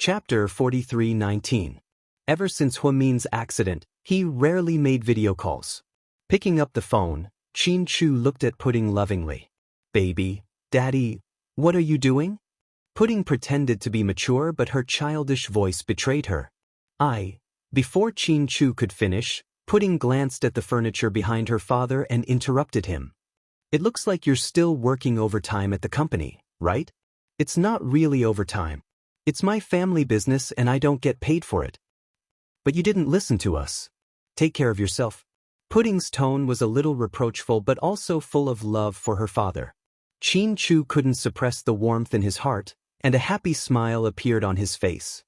Chapter 43:19. Ever since Huamin's accident, he rarely made video calls. Picking up the phone, Qin Chu looked at Pudding lovingly. "Baby, Daddy, what are you doing?" Pudding pretended to be mature, but her childish voice betrayed her. Before Qin Chu could finish, Pudding glanced at the furniture behind her father and interrupted him. "It looks like you're still working overtime at the company, right?" "It's not really overtime. It's my family business and I don't get paid for it." "But you didn't listen to us. Take care of yourself." Pudding's tone was a little reproachful but also full of love for her father. Qin Chu couldn't suppress the warmth in his heart, and a happy smile appeared on his face.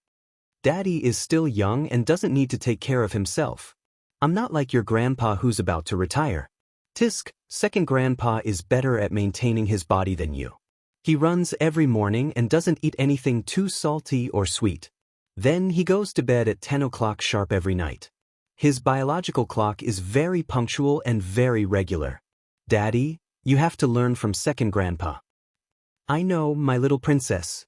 "Daddy is still young and doesn't need to take care of himself. I'm not like your grandpa who's about to retire. Tisk, second grandpa is better at maintaining his body than you. He runs every morning and doesn't eat anything too salty or sweet. Then he goes to bed at 10 o'clock sharp every night. His biological clock is very punctual and very regular. Daddy, you have to learn from second grandpa." "I know, my little princess."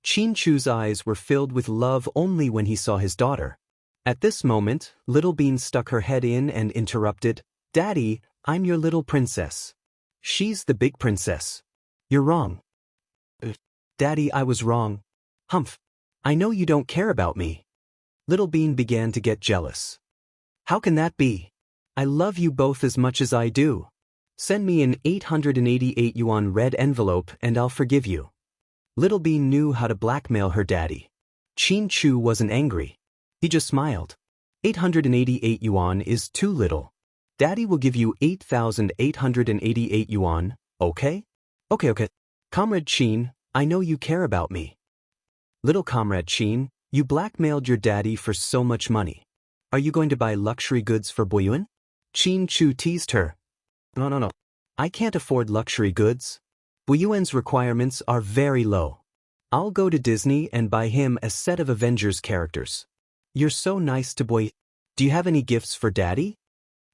Qin Chu's eyes were filled with love only when he saw his daughter. At this moment, Little Bean stuck her head in and interrupted, "Daddy, I'm your little princess." "She's the big princess." "You're wrong." "Daddy, I was wrong." "Humph. I know you don't care about me." Little Bean began to get jealous. "How can that be? I love you both as much as I do. Send me an 888 yuan red envelope and I'll forgive you." Little Bean knew how to blackmail her daddy. Qin Chu wasn't angry. He just smiled. 888 yuan is too little. Daddy will give you 8,888 yuan, okay? Okay. Comrade Qin, I know you care about me. Little Comrade Qin, you blackmailed your daddy for so much money. Are you going to buy luxury goods for Boyuan? Qin Chu teased her. No. I can't afford luxury goods. Boyuan's requirements are very low. I'll go to Disney and buy him a set of Avengers characters. You're so nice to Boy. Do you have any gifts for Daddy?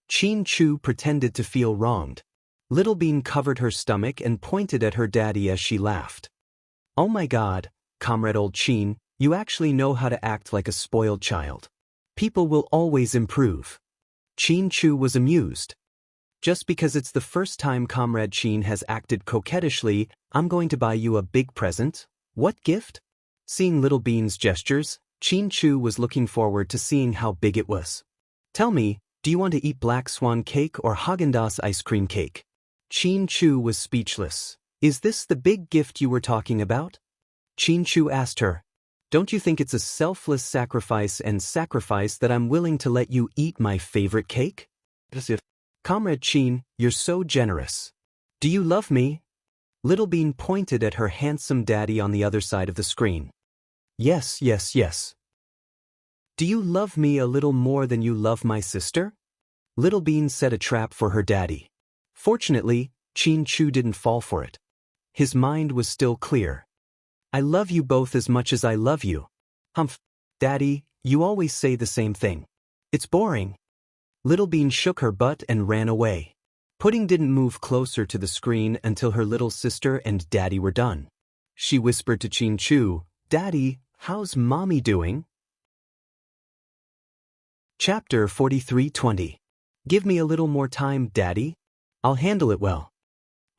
Qin Chu pretended to feel wronged. Little Bean covered her stomach and pointed at her daddy as she laughed. "Oh my God, Comrade Old Qin, you actually know how to act like a spoiled child. People will always improve." Qin Chu was amused. "Just because it's the first time Comrade Qin has acted coquettishly, I'm going to buy you a big present. What gift?" Seeing Little Bean's gestures, Qin Chu was looking forward to seeing how big it was. "Tell me, do you want to eat Black Swan cake or Haagen-Dazs ice cream cake?" Qin Chu was speechless. "Is this the big gift you were talking about?" Qin Chu asked her. "Don't you think it's a selfless sacrifice that I'm willing to let you eat my favorite cake?" "Comrade Qin, you're so generous. Do you love me?" Little Bean pointed at her handsome daddy on the other side of the screen. Yes. "Do you love me a little more than you love my sister?" Little Bean set a trap for her daddy. Fortunately, Qin Chu didn't fall for it. His mind was still clear. "I love you both as much as I love you." "Humph. Daddy, you always say the same thing. It's boring." Little Bean shook her butt and ran away. Pudding didn't move closer to the screen until her little sister and Daddy were done. She whispered to Qin Chu, "Daddy, how's Mommy doing?" Chapter 43:20. Give me a little more time, Daddy. I'll handle it well.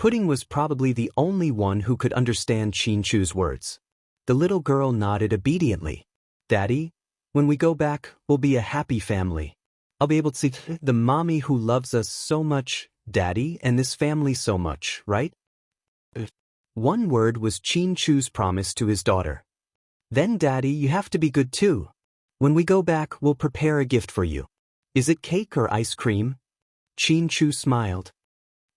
Pudding was probably the only one who could understand Qin Chu's words. The little girl nodded obediently. "Daddy, when we go back, we'll be a happy family. I'll be able to see the mommy who loves us so much, Daddy, and this family so much, right?" One word was Qin Chu's promise to his daughter. "Then, Daddy, you have to be good too. When we go back, we'll prepare a gift for you. Is it cake or ice cream?" Qin Chu smiled.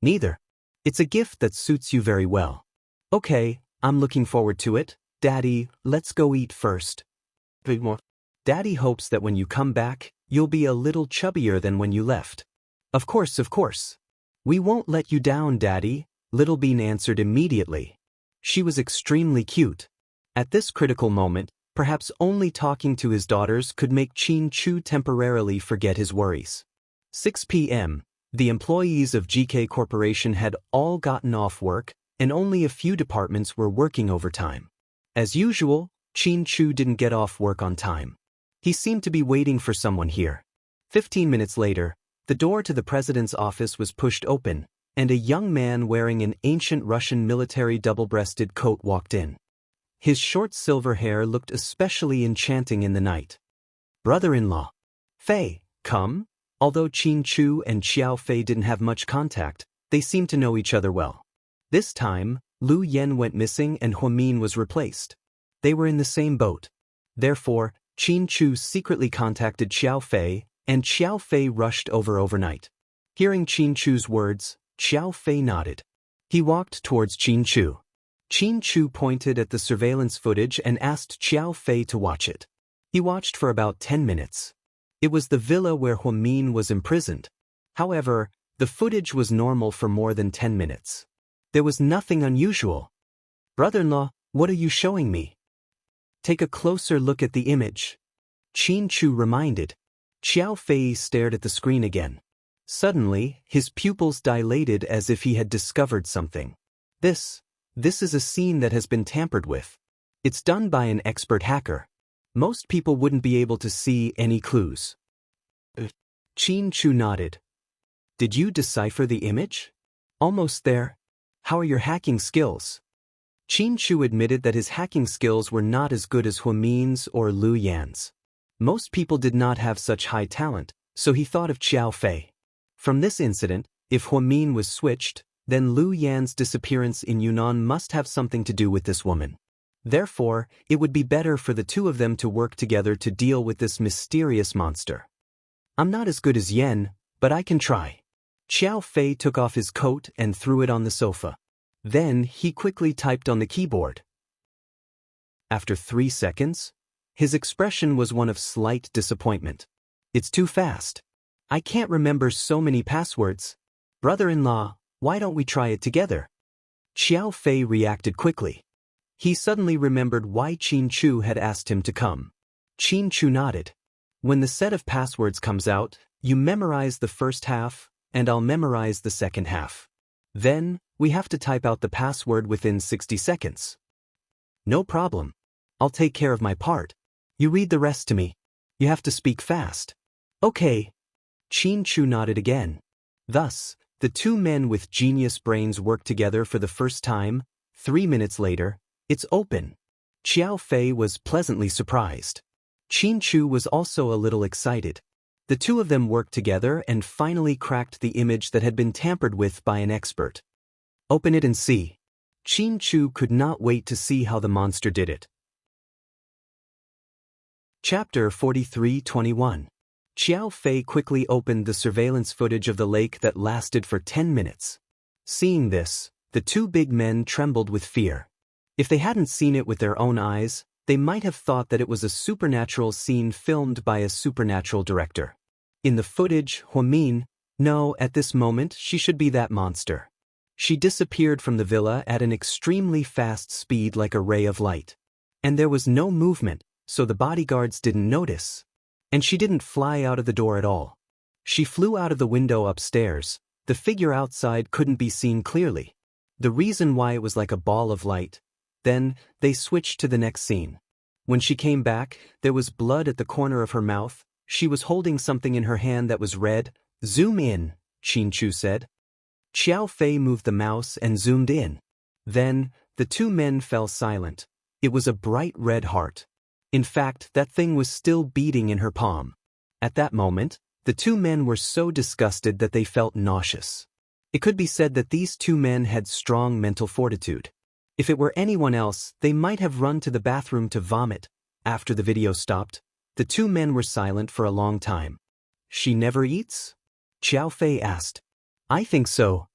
"Neither. It's a gift that suits you very well." "Okay, I'm looking forward to it. Daddy, let's go eat first." "Daddy hopes that when you come back, you'll be a little chubbier than when you left." Of course. "We won't let you down, Daddy," Little Bean answered immediately. She was extremely cute. At this critical moment, perhaps only talking to his daughters could make Qin Chu temporarily forget his worries. 6 p.m. The employees of GK Corporation had all gotten off work, and only a few departments were working overtime. As usual, Qin Chu didn't get off work on time. He seemed to be waiting for someone here. 15 minutes later, the door to the president's office was pushed open, and a young man wearing an ancient Russian military double-breasted coat walked in. His short silver hair looked especially enchanting in the night. Brother-in-law. Fei, come? Although Qin Chu and Xiao Fei didn't have much contact, they seemed to know each other well. This time, Lu Yen went missing and Huamin was replaced. They were in the same boat. Therefore, Qin Chu secretly contacted Xiao Fei, and Xiao Fei rushed over overnight. Hearing Qin Chu's words, Xiao Fei nodded. He walked towards Qin Chu. Qin Chu pointed at the surveillance footage and asked Xiao Fei to watch it. He watched for about 10 minutes. It was the villa where Huamin was imprisoned. However, the footage was normal for more than 10 minutes. There was nothing unusual. Brother-in-law, what are you showing me? Take a closer look at the image. Qin Chu reminded. Xiao Fei stared at the screen again. Suddenly, his pupils dilated as if he had discovered something. This is a scene that has been tampered with. It's done by an expert hacker. Most people wouldn't be able to see any clues. Qin Chu nodded. Did you decipher the image? Almost there. How are your hacking skills? Qin Chu admitted that his hacking skills were not as good as Huamin's or Lu Yan's. Most people did not have such high talent, so he thought of Xiao Fei. From this incident, if Huamin was switched, then Lu Yan's disappearance in Yunnan must have something to do with this woman. Therefore, it would be better for the two of them to work together to deal with this mysterious monster. I'm not as good as Yan, but I can try. Xiao Fei took off his coat and threw it on the sofa. Then he quickly typed on the keyboard. After 3 seconds, his expression was one of slight disappointment. It's too fast. I can't remember so many passwords. Brother-in-law, why don't we try it together? Xiao Fei reacted quickly. He suddenly remembered why Qin Chu had asked him to come. Qin Chu nodded. When the set of passwords comes out, you memorize the first half, and I'll memorize the second half. Then, we have to type out the password within 60 seconds. No problem. I'll take care of my part. You read the rest to me. You have to speak fast. Okay. Qin Chu nodded again. Thus, the two men with genius brains worked together for the first time. 3 minutes later, it's open. Xiao Fei was pleasantly surprised. Qin Chu was also a little excited. The two of them worked together and finally cracked the image that had been tampered with by an expert. Open it and see. Qin Chu could not wait to see how the monster did it. Chapter 43:21. Xiao Fei quickly opened the surveillance footage of the lake that lasted for 10 minutes. Seeing this, the two big men trembled with fear. If they hadn't seen it with their own eyes, they might have thought that it was a supernatural scene filmed by a supernatural director. In the footage, Huamin, no, at this moment she should be that monster. She disappeared from the villa at an extremely fast speed like a ray of light. And there was no movement, so the bodyguards didn't notice. And she didn't fly out of the door at all. She flew out of the window upstairs. The figure outside couldn't be seen clearly. The reason why it was like a ball of light. Then, they switched to the next scene. When she came back, there was blood at the corner of her mouth. She was holding something in her hand that was red. Zoom in, Qin Chu said. Xiao Fei moved the mouse and zoomed in. Then, the two men fell silent. It was a bright red heart. In fact, that thing was still beating in her palm. At that moment, the two men were so disgusted that they felt nauseous. It could be said that these two men had strong mental fortitude. If it were anyone else, they might have run to the bathroom to vomit. After the video stopped, the two men were silent for a long time. She never eats? Xiao Fei asked. I think so.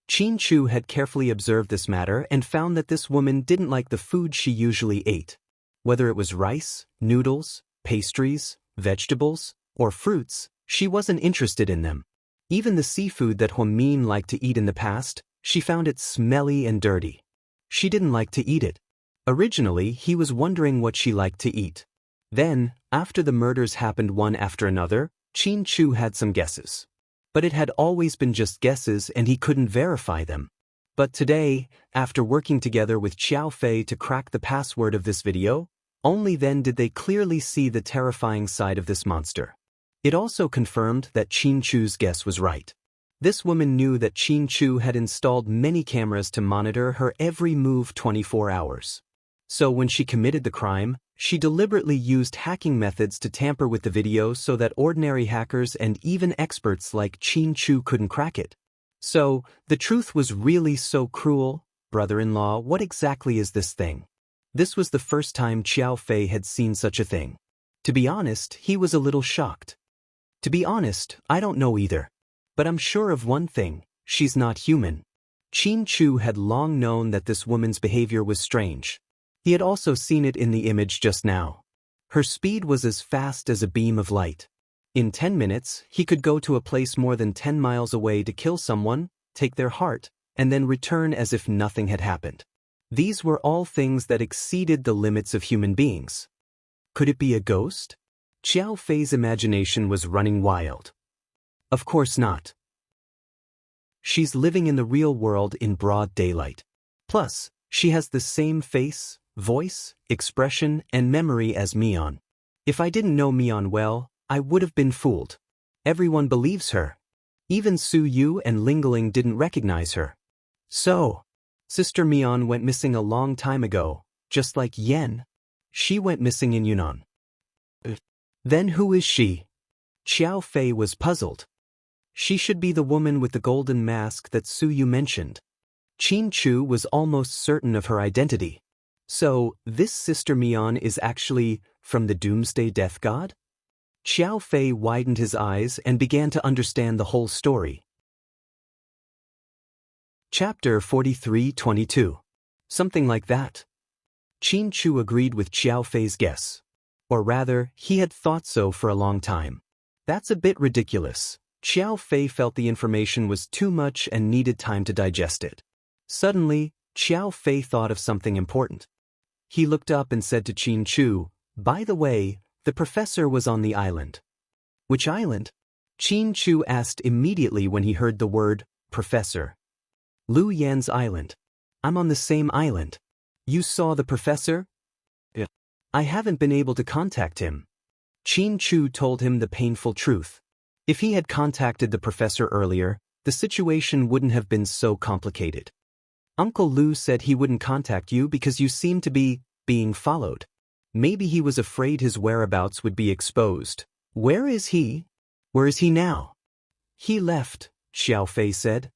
Qin Chu had carefully observed this matter and found that this woman didn't like the food she usually ate. Whether it was rice, noodles, pastries, vegetables, or fruits, she wasn't interested in them. Even the seafood that Huamin liked to eat in the past, she found it smelly and dirty. She didn't like to eat it. Originally, he was wondering what she liked to eat. Then, after the murders happened one after another, Qin Chu had some guesses. But it had always been just guesses and he couldn't verify them. But today, after working together with Xiao Fei to crack the password of this video, Only then did they clearly see the terrifying side of this monster. It also confirmed that Qin Chu's guess was right. This woman knew that Qin Chu had installed many cameras to monitor her every move 24 hours. So when she committed the crime, she deliberately used hacking methods to tamper with the video so that ordinary hackers and even experts like Qin Chu couldn't crack it. So, the truth was really so cruel. Brother-in-law, what exactly is this thing? This was the first time Xiao Fei had seen such a thing. To be honest, he was a little shocked. To be honest, I don't know either. But I'm sure of one thing, she's not human. Qin Chu had long known that this woman's behavior was strange. He had also seen it in the image just now. Her speed was as fast as a beam of light. In 10 minutes, he could go to a place more than 10 miles away to kill someone, take their heart, and then return as if nothing had happened. These were all things that exceeded the limits of human beings. Could it be a ghost? Xiao Fei's imagination was running wild. Of course not. She's living in the real world in broad daylight. Plus, she has the same face, voice, expression, and memory as Mian. If I didn't know Mian well, I would have been fooled. Everyone believes her. Even Su Yu and Lingling didn't recognize her. So, Sister Mian went missing a long time ago, just like Yen. She went missing in Yunnan. Then who is she? Xiao Fei was puzzled. She should be the woman with the golden mask that Su Yu mentioned. Qin Chu was almost certain of her identity. So, this Sister Mian is actually from the Doomsday Death God? Xiao Fei widened his eyes and began to understand the whole story. Chapter 43-22. Something like that. Qin Chu agreed with Xiao Fei's guess. Or rather, he had thought so for a long time. That's a bit ridiculous. Xiao Fei felt the information was too much and needed time to digest it. Suddenly, Xiao Fei thought of something important. He looked up and said to Qin Chu, "By the way, the professor was on the island." "Which island?" Qin Chu asked immediately when he heard the word, professor. "Lu Yan's island. I'm on the same island." "You saw the professor?" "Yeah. I haven't been able to contact him." Qin Chu told him the painful truth. If he had contacted the professor earlier, the situation wouldn't have been so complicated. "Uncle Lu said he wouldn't contact you because you seemed to be being followed. Maybe he was afraid his whereabouts would be exposed." "Where is he?" "Where is he now?" "He left," Xiao Fei said.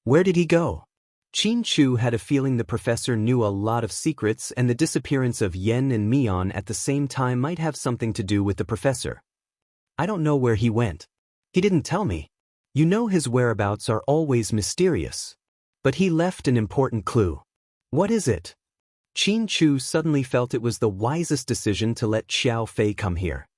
"Where did he go?" Qin Chu had a feeling the professor knew a lot of secrets and the disappearance of Yen and Mian at the same time might have something to do with the professor. "I don't know where he went. He didn't tell me. You know his whereabouts are always mysterious. But he left an important clue." "What is it?" Qin Chu suddenly felt it was the wisest decision to let Xiao Fei come here.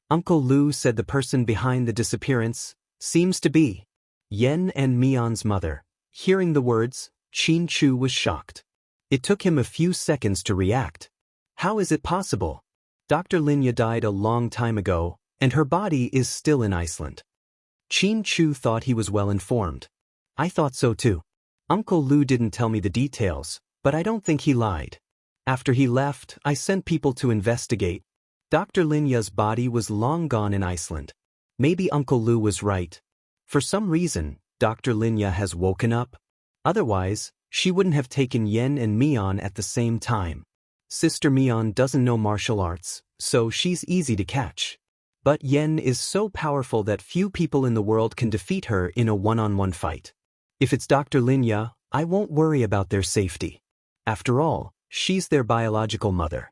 "Uncle Lu said the person behind the disappearance seems to be Yen and Mian's mother." Hearing the words, Qin Chu was shocked. It took him a few seconds to react. "How is it possible? Dr. Linya died a long time ago, and her body is still in Iceland." Qin Chu thought he was well informed. "I thought so too. Uncle Lu didn't tell me the details, but I don't think he lied. After he left, I sent people to investigate. Dr. Linya's body was long gone in Iceland. Maybe Uncle Lu was right. For some reason, Dr. Linya has woken up. Otherwise, she wouldn't have taken Yen and Mian at the same time. Sister Mian doesn't know martial arts, so she's easy to catch. But Yen is so powerful that few people in the world can defeat her in a one-on-one fight. If it's Dr. Linya, I won't worry about their safety. After all, she's their biological mother."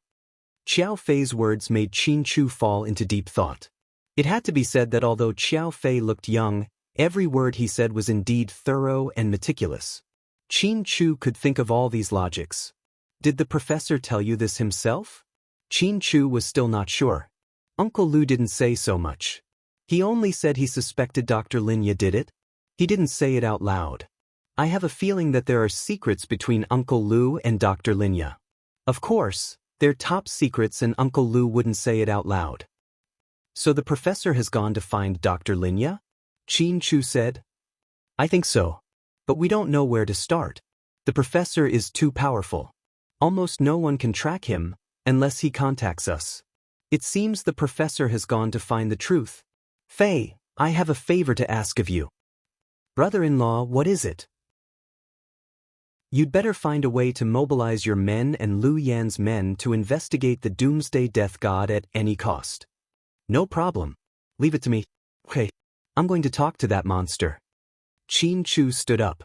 Xiao Fei's words made Qin Chu fall into deep thought. It had to be said that although Xiao Fei looked young, every word he said was indeed thorough and meticulous. Qin Chu could think of all these logics. Did the professor tell you this himself? Qin Chu was still not sure. Uncle Lu didn't say so much. He only said he suspected Dr. Linya did it. He didn't say it out loud. "I have a feeling that there are secrets between Uncle Lu and Dr. Linya. Of course, they're top secrets and Uncle Lu wouldn't say it out loud." "So the professor has gone to find Dr. Linya?" Qin Chu said. "I think so. But we don't know where to start. The professor is too powerful. Almost no one can track him, unless he contacts us. It seems the professor has gone to find the truth. Fei, I have a favor to ask of you. Brother-in-law, what is it? You'd better find a way to mobilize your men and Lu Yan's men to investigate the Doomsday Death God at any cost. No problem. Leave it to me. Okay, I'm going to talk to that monster. Qin Chu stood up.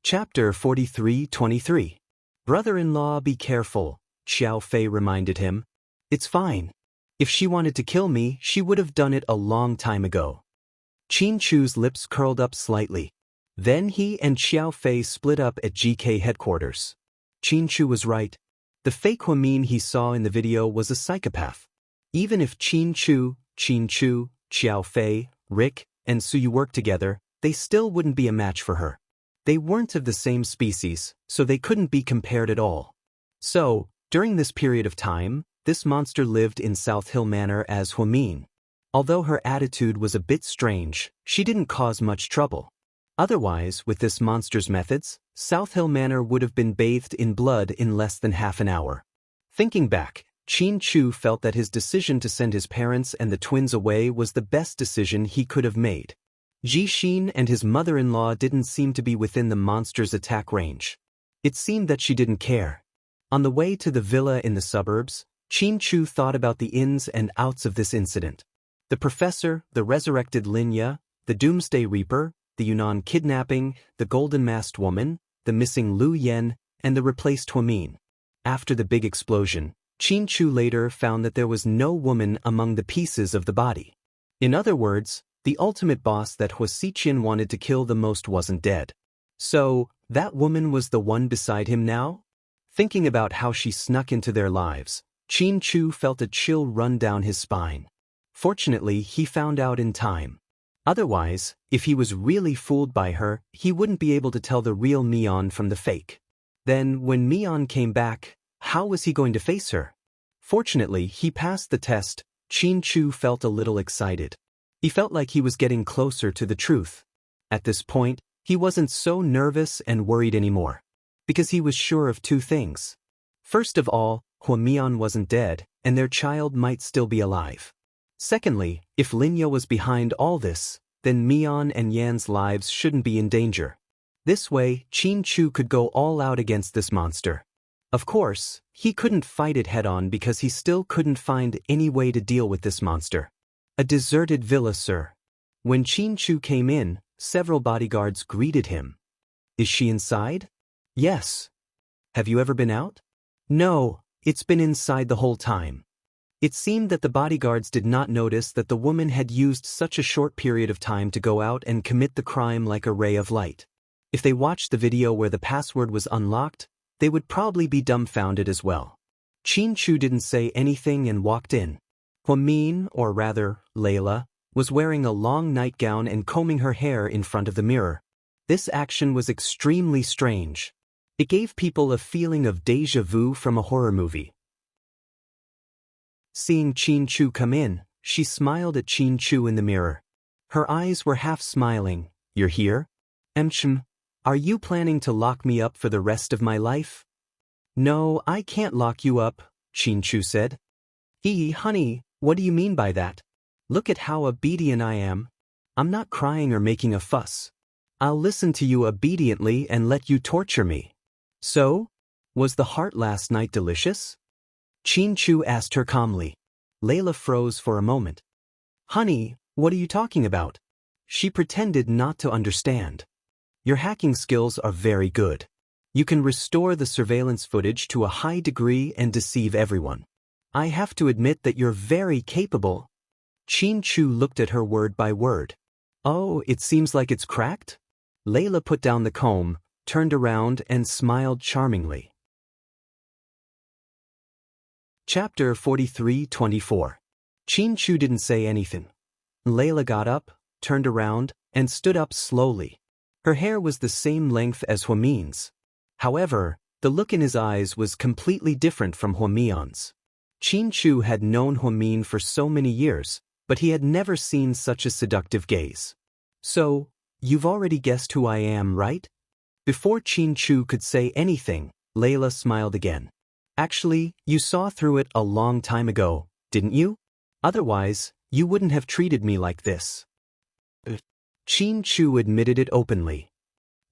Chapter 43:23. Brother-in-law, be careful, Xiao Fei reminded him. It's fine. If she wanted to kill me, she would have done it a long time ago. Qin Chu's lips curled up slightly. Then he and Xiao Fei split up at GK headquarters. Qin Chu was right. The fake Huamin he saw in the video was a psychopath. Even if Qin Chu, Xiao Fei, Rick, and Suyu worked together, they still wouldn't be a match for her. They weren't of the same species, so they couldn't be compared at all. So, during this period of time, this monster lived in South Hill Manor as Huamin. Although her attitude was a bit strange, she didn't cause much trouble. Otherwise, with this monster's methods, South Hill Manor would have been bathed in blood in less than half an hour. Thinking back, Qin Chu felt that his decision to send his parents and the twins away was the best decision he could have made. Ji Xin and his mother-in-law didn't seem to be within the monster's attack range. It seemed that she didn't care. On the way to the villa in the suburbs, Qin Chu thought about the ins and outs of this incident. The professor, the resurrected Linya, the Doomsday Reaper, the Yunnan kidnapping, the golden-masked woman, the missing Lu Yan, and the replaced Huamin. After the big explosion, Qin Chu later found that there was no woman among the pieces of the body. In other words, the ultimate boss that Huasiqian wanted to kill the most wasn't dead. So, that woman was the one beside him now? Thinking about how she snuck into their lives, Qin Chu felt a chill run down his spine. Fortunately, he found out in time. Otherwise, if he was really fooled by her, he wouldn't be able to tell the real Mion from the fake. Then, when Mion came back, how was he going to face her? Fortunately, he passed the test. Qin Chu felt a little excited. He felt like he was getting closer to the truth. At this point, he wasn't so nervous and worried anymore. Because he was sure of two things. First of all, Huamian wasn't dead, and their child might still be alive. Secondly, if Linya was behind all this, then Mian and Yan's lives shouldn't be in danger. This way, Qin Chu could go all out against this monster. Of course, he couldn't fight it head-on because he still couldn't find any way to deal with this monster. A deserted villa, sir. When Qin Chu came in, several bodyguards greeted him. Is she inside? Yes. Have you ever been out? No, it's been inside the whole time. It seemed that the bodyguards did not notice that the woman had used such a short period of time to go out and commit the crime like a ray of light. If they watched the video where the password was unlocked, they would probably be dumbfounded as well. Qin Chu didn't say anything and walked in. Huamin, or rather, Layla, was wearing a long nightgown and combing her hair in front of the mirror. This action was extremely strange. It gave people a feeling of déjà vu from a horror movie. Seeing Qin Chu come in, she smiled at Qin Chu in the mirror. Her eyes were half smiling. You're here? Are you planning to lock me up for the rest of my life? No, I can't lock you up, Qin Chu said. Honey, what do you mean by that? Look at how obedient I am. I'm not crying or making a fuss. I'll listen to you obediently and let you torture me. So? Was the heart last night delicious? Qin Chu asked her calmly. Layla froze for a moment. Honey, what are you talking about? She pretended not to understand. Your hacking skills are very good. You can restore the surveillance footage to a high degree and deceive everyone. I have to admit that you're very capable. Qin Chu looked at her word by word. Oh, it seems like it's cracked? Layla put down the comb, turned around and smiled charmingly. Chapter 43:24. Qin Chu didn't say anything. Layla got up, turned around, and stood up slowly. Her hair was the same length as Huamin's. However, the look in his eyes was completely different from Huamian's. Qin Chu had known Huamin for so many years, but he had never seen such a seductive gaze. So, you've already guessed who I am, right? Before Qin Chu could say anything, Layla smiled again. Actually, you saw through it a long time ago, didn't you? Otherwise, you wouldn't have treated me like this. Qin Chu admitted it openly.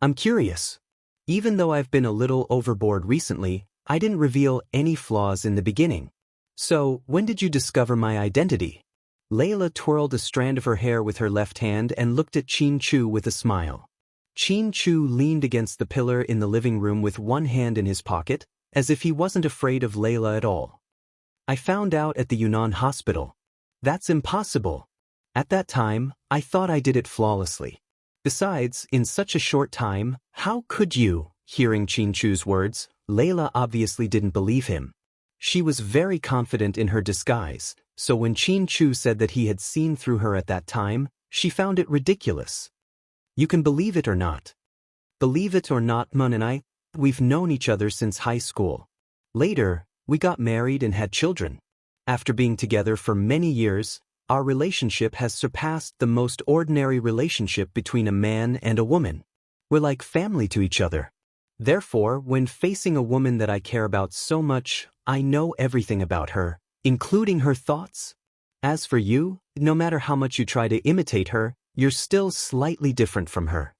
I'm curious. Even though I've been a little overboard recently, I didn't reveal any flaws in the beginning. So, when did you discover my identity? Layla twirled a strand of her hair with her left hand and looked at Qin Chu with a smile. Qin Chu leaned against the pillar in the living room with one hand in his pocket, as if he wasn't afraid of Layla at all. I found out at the Yunnan hospital. That's impossible. At that time, I thought I did it flawlessly. Besides, in such a short time, how could you? Hearing Qin Chu's words, Layla obviously didn't believe him. She was very confident in her disguise, so when Qin Chu said that he had seen through her at that time, she found it ridiculous. You can believe it or not. Believe it or not, Mun and we've known each other since high school. Later, we got married and had children. After being together for many years, our relationship has surpassed the most ordinary relationship between a man and a woman. We're like family to each other. Therefore, when facing a woman that I care about so much, I know everything about her, including her thoughts. As for you, no matter how much you try to imitate her, you're still slightly different from her.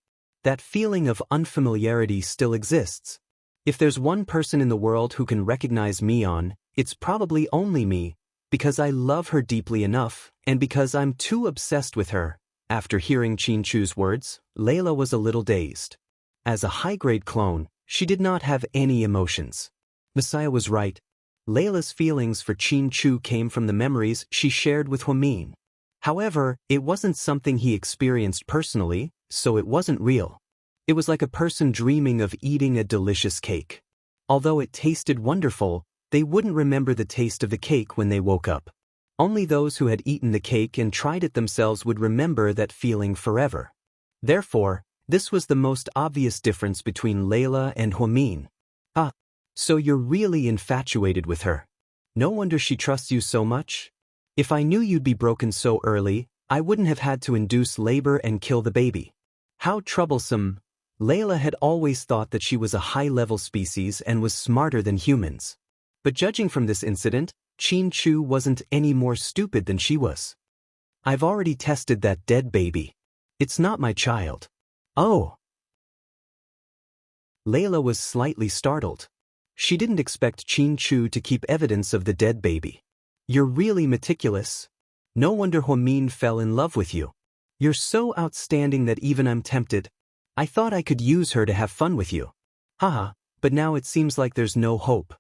That feeling of unfamiliarity still exists. If there's one person in the world who can recognize Mion, it's probably only me, because I love her deeply enough, and because I'm too obsessed with her. After hearing Qin Chu's words, Layla was a little dazed. As a high-grade clone, she did not have any emotions. Messiah was right. Layla's feelings for Qin Chu came from the memories she shared with Huamin. However, it wasn't something he experienced personally, so it wasn't real. It was like a person dreaming of eating a delicious cake. Although it tasted wonderful, they wouldn't remember the taste of the cake when they woke up. Only those who had eaten the cake and tried it themselves would remember that feeling forever. Therefore, this was the most obvious difference between Layla and Huamin. Ah, so you're really infatuated with her. No wonder she trusts you so much. If I knew you'd be broken so early, I wouldn't have had to induce labor and kill the baby. How troublesome. Layla had always thought that she was a high-level species and was smarter than humans. But judging from this incident, Qin Chu wasn't any more stupid than she was. I've already tested that dead baby. It's not my child. Oh. Layla was slightly startled. She didn't expect Qin Chu to keep evidence of the dead baby. You're really meticulous. No wonder Huamin fell in love with you. You're so outstanding that even I'm tempted. I thought I could use her to have fun with you. Haha, but now it seems like there's no hope.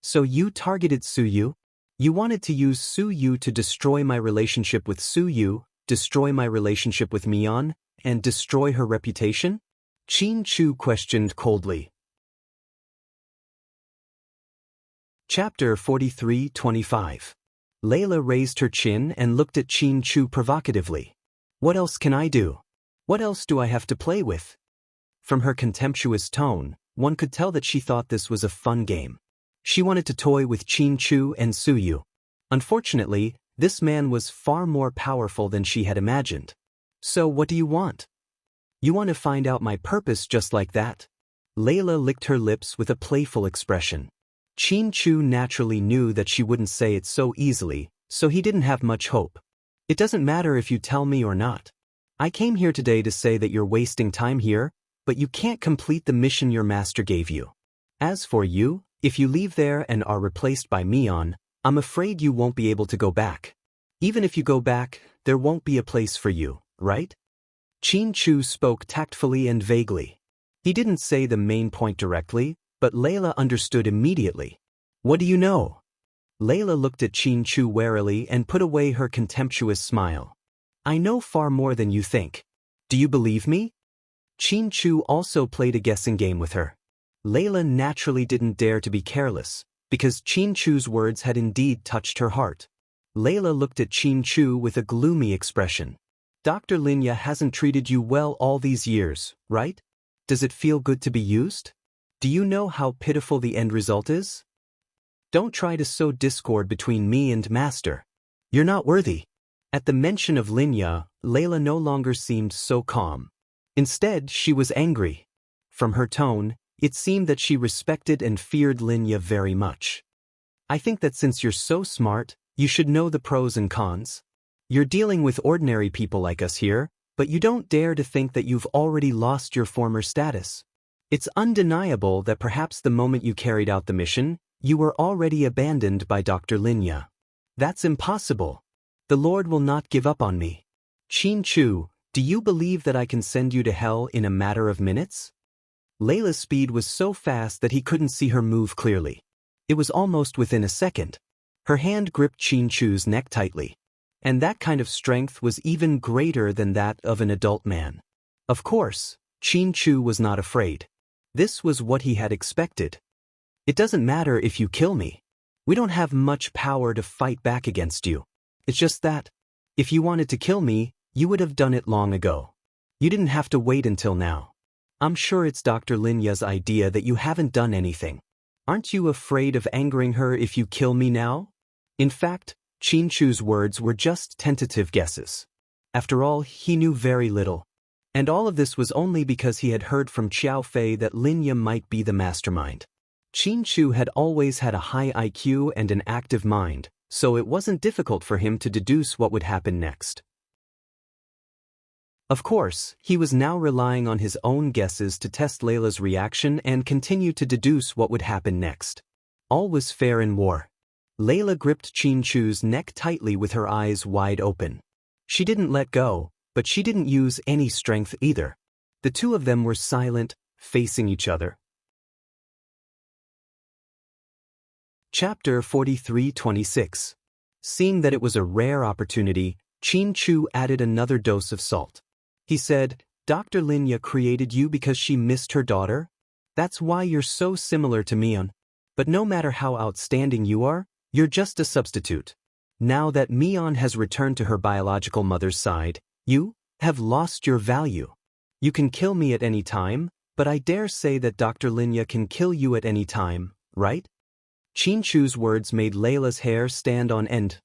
So you targeted Su Yu? You wanted to use Su Yu to destroy my relationship with Su Yu, destroy my relationship with Mion, and destroy her reputation? Qin Chu questioned coldly. Chapter 43-25. Layla raised her chin and looked at Qin Chu provocatively. What else can I do? What else do I have to play with? From her contemptuous tone, one could tell that she thought this was a fun game. She wanted to toy with Qin Chu and Su Yu. Unfortunately, this man was far more powerful than she had imagined. So what do you want? You want to find out my purpose just like that? Layla licked her lips with a playful expression. Qin Chu naturally knew that she wouldn't say it so easily, so he didn't have much hope. It doesn't matter if you tell me or not. I came here today to say that you're wasting time here, but you can't complete the mission your master gave you. As for you, if you leave there and are replaced by Mion, I'm afraid you won't be able to go back. Even if you go back, there won't be a place for you, right? Qin Chu spoke tactfully and vaguely. He didn't say the main point directly, but Layla understood immediately. What do you know? Layla looked at Qin Chu warily and put away her contemptuous smile. I know far more than you think. Do you believe me? Qin Chu also played a guessing game with her. Layla naturally didn't dare to be careless, because Qin Chu's words had indeed touched her heart. Layla looked at Qin Chu with a gloomy expression. Dr. Linya hasn't treated you well all these years, right? Does it feel good to be used? Do you know how pitiful the end result is? Don't try to sow discord between me and Master. You're not worthy. At the mention of Linya, Layla no longer seemed so calm. Instead, she was angry. From her tone, It seemed that she respected and feared Linya very much. I think that since you're so smart, you should know the pros and cons. You're dealing with ordinary people like us here, but you don't dare to think that you've already lost your former status. It's undeniable that perhaps the moment you carried out the mission, you were already abandoned by Dr. Linya. That's impossible. The Lord will not give up on me. Qin Chu, do you believe that I can send you to hell in a matter of minutes? Layla's speed was so fast that he couldn't see her move clearly. It was almost within a second. Her hand gripped Qin Chu's neck tightly. And that kind of strength was even greater than that of an adult man. Of course, Qin Chu was not afraid. This was what he had expected. It doesn't matter if you kill me. We don't have much power to fight back against you. It's just that, if you wanted to kill me, you would have done it long ago. You didn't have to wait until now. I'm sure it's Dr. Linya's idea that you haven't done anything. Aren't you afraid of angering her if you kill me now? In fact, Qin Chu's words were just tentative guesses. After all, he knew very little. And all of this was only because he had heard from Xiao Fei that Linya might be the mastermind. Qin Chu had always had a high IQ and an active mind, so it wasn't difficult for him to deduce what would happen next. Of course, he was now relying on his own guesses to test Layla's reaction and continue to deduce what would happen next. All was fair in war. Layla gripped Qin Chu's neck tightly with her eyes wide open. She didn't let go, but she didn't use any strength either. The two of them were silent, facing each other. Chapter 43-26. Seeing that it was a rare opportunity, Qin Chu added another dose of salt. He said, Dr. Linya created you because she missed her daughter? That's why you're so similar to Mion. But no matter how outstanding you are, you're just a substitute. Now that Mion has returned to her biological mother's side, you have lost your value. You can kill me at any time, but I dare say that Dr. Linya can kill you at any time, right? Qin Chu's words made Layla's hair stand on end.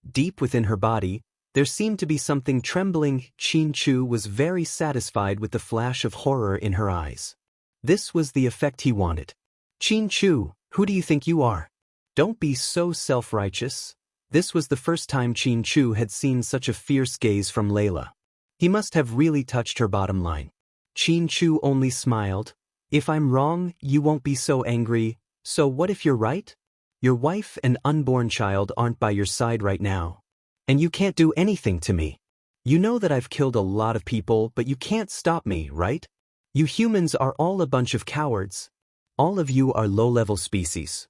Deep within her body, there seemed to be something trembling. Qin Chu was very satisfied with the flash of horror in her eyes. This was the effect he wanted. Qin Chu, who do you think you are? Don't be so self-righteous. This was the first time Qin Chu had seen such a fierce gaze from Layla. He must have really touched her bottom line. Qin Chu only smiled. If I'm wrong, you won't be so angry. So what if you're right? Your wife and unborn child aren't by your side right now. And you can't do anything to me. You know that I've killed a lot of people, but you can't stop me, right? You humans are all a bunch of cowards. All of you are low-level species.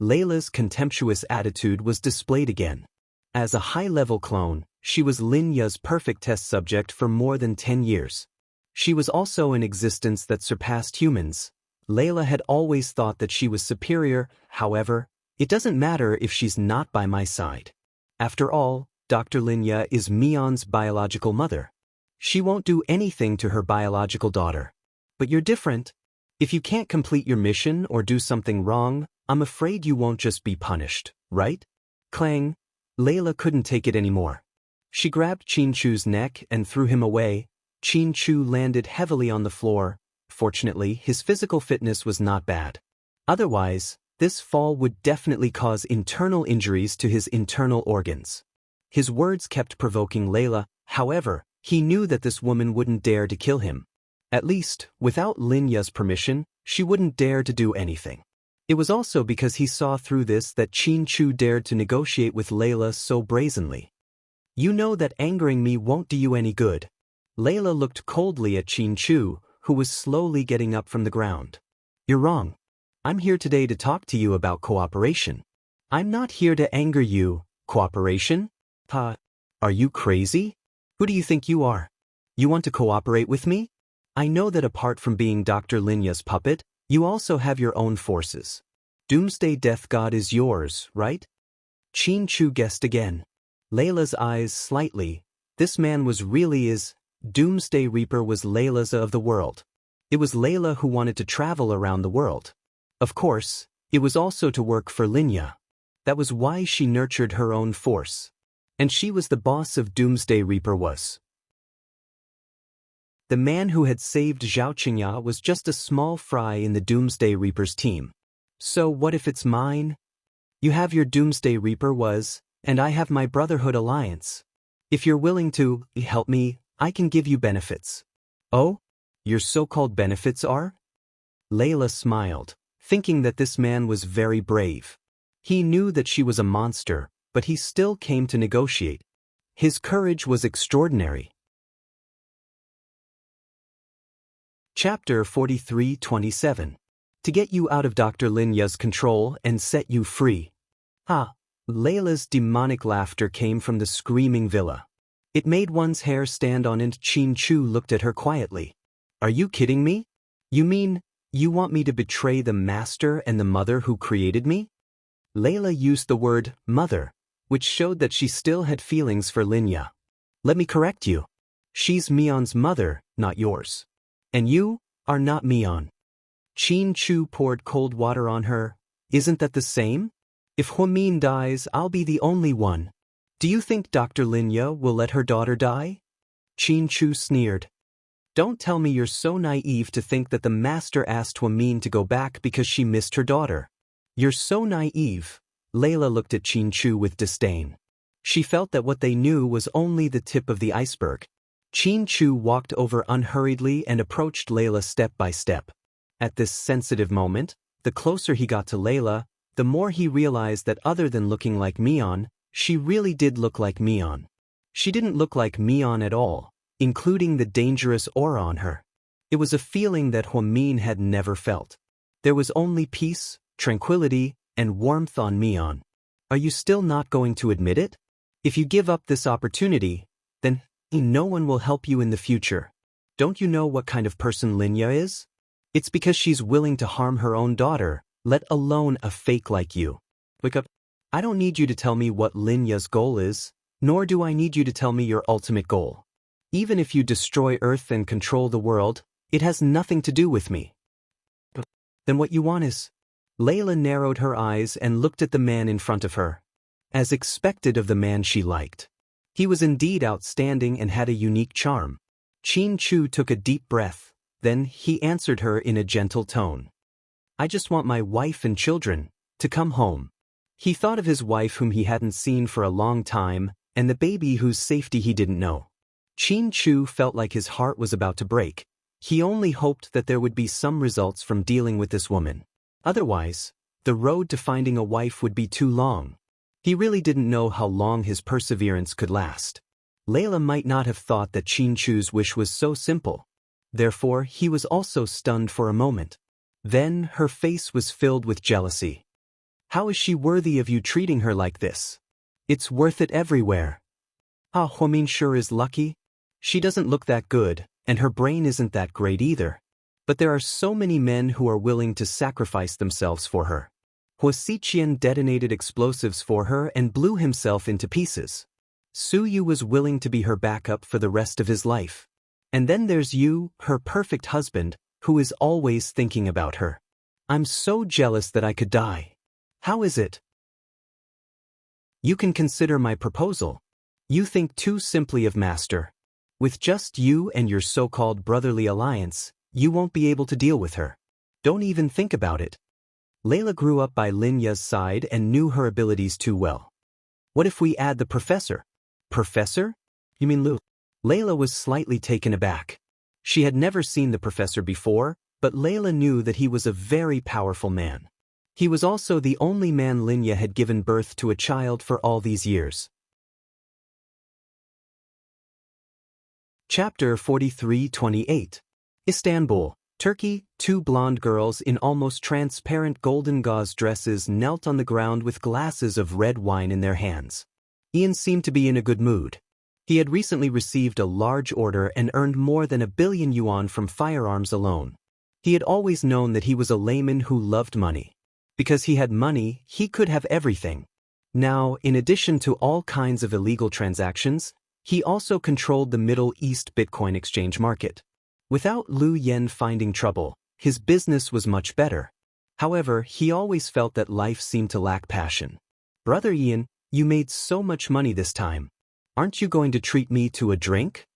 Layla's contemptuous attitude was displayed again. As a high-level clone, she was Linya's perfect test subject for more than 10 years. She was also an existence that surpassed humans. Layla had always thought that she was superior. However, it doesn't matter if she's not by my side. After all, Dr. Linya is Mion's biological mother. She won't do anything to her biological daughter. But you're different. If you can't complete your mission or do something wrong, I'm afraid you won't just be punished, right? Clang. Layla couldn't take it anymore. She grabbed Qin Chu's neck and threw him away. Qin Chu landed heavily on the floor. Fortunately, his physical fitness was not bad. Otherwise, this fall would definitely cause internal injuries to his internal organs. His words kept provoking Layla. However, he knew that this woman wouldn't dare to kill him. At least, without Linya's permission, she wouldn't dare to do anything. It was also because he saw through this that Qin Chu dared to negotiate with Layla so brazenly. You know that angering me won't do you any good. Layla looked coldly at Qin Chu, who was slowly getting up from the ground. You're wrong. I'm here today to talk to you about cooperation. I'm not here to anger you. Cooperation? Are you crazy? Who do you think you are? You want to cooperate with me? I know that apart from being Dr. Linya's puppet, you also have your own forces. Doomsday Death God is yours, right? Qin Chu guessed again. Layla's eyes slightly. This man was really his. Doomsday Reaper was Layla's of the world. It was Layla who wanted to travel around the world. Of course, it was also to work for Linya. That was why she nurtured her own force. And she was the boss of Doomsday Reaper was. The man who had saved Zhao Qingya was just a small fry in the Doomsday Reaper's team. So what if it's mine? You have your Doomsday Reaper and I have my Brotherhood Alliance. If you're willing to help me, I can give you benefits. Oh? Your so-called benefits are? Layla smiled, thinking that this man was very brave. He knew that she was a monster, but he still came to negotiate. His courage was extraordinary. Chapter 43-27. To get you out of Dr. Lin Ya's control and set you free. Ha! Layla's demonic laughter came from the screaming villa. It made one's hair stand on end. Qin Chu looked at her quietly. Are you kidding me? You mean, you want me to betray the master and the mother who created me? Layla used the word, mother, which showed that she still had feelings for Lin Ya. Let me correct you. She's Mion's mother, not yours. And you are not Mion. Qin Chu poured cold water on her. Isn't that the same? If Huamin dies, I'll be the only one. Do you think Dr. Lin Ya will let her daughter die? Qin Chu sneered. Don't tell me you're so naive to think that the master asked Huamin to go back because she missed her daughter. You're so naive. Layla looked at Qin Chu with disdain. She felt that what they knew was only the tip of the iceberg. Qin Chu walked over unhurriedly and approached Layla step by step. At this sensitive moment, the closer he got to Layla, the more he realized that other than looking like Mion, she really did look like Mion. She didn't look like Mion at all, including the dangerous aura on her. It was a feeling that Huamin had never felt. There was only peace, tranquility, and warmth on Mion. Are you still not going to admit it? If you give up this opportunity, then no one will help you in the future. Don't you know what kind of person Lin Ya is? It's because she's willing to harm her own daughter, let alone a fake like you. Wake up. I don't need you to tell me what Lin Ya's goal is, nor do I need you to tell me your ultimate goal. Even if you destroy Earth and control the world, it has nothing to do with me. Then what you want is? Layla narrowed her eyes and looked at the man in front of her. As expected of the man she liked. He was indeed outstanding and had a unique charm. Qin Chu took a deep breath, then he answered her in a gentle tone. I just want my wife and children to come home. He thought of his wife whom he hadn't seen for a long time, and the baby whose safety he didn't know. Qin Chu felt like his heart was about to break. He only hoped that there would be some results from dealing with this woman. Otherwise, the road to finding a wife would be too long. He really didn't know how long his perseverance could last. Layla might not have thought that Qin Chu's wish was so simple. Therefore, he was also stunned for a moment. Then, her face was filled with jealousy. How is she worthy of you treating her like this? It's worth it everywhere. Ah, Huamin sure is lucky. She doesn't look that good, and her brain isn't that great either. But there are so many men who are willing to sacrifice themselves for her. Huasiqian detonated explosives for her and blew himself into pieces. Su Yu was willing to be her backup for the rest of his life. And then there's you, her perfect husband, who is always thinking about her. I'm so jealous that I could die. How is it? You can consider my proposal. You think too simply of Master. With just you and your so-called brotherly alliance, you won't be able to deal with her. Don't even think about it. Layla grew up by Lin Ya's side and knew her abilities too well. What if we add the professor? Professor? You mean Lu? Layla was slightly taken aback. She had never seen the professor before, but Layla knew that he was a very powerful man. He was also the only man Lin Ya had given birth to a child for all these years. Chapter 43-28. Istanbul, Turkey. Two blonde girls in almost transparent golden gauze dresses knelt on the ground with glasses of red wine in their hands. Ian seemed to be in a good mood. He had recently received a large order and earned more than 1 billion yuan from firearms alone. He had always known that he was a layman who loved money. Because he had money, he could have everything. Now, in addition to all kinds of illegal transactions, he also controlled the Middle East Bitcoin exchange market. Without Liu Yen finding trouble, his business was much better. However, he always felt that life seemed to lack passion. Brother Ian, you made so much money this time. Aren't you going to treat me to a drink?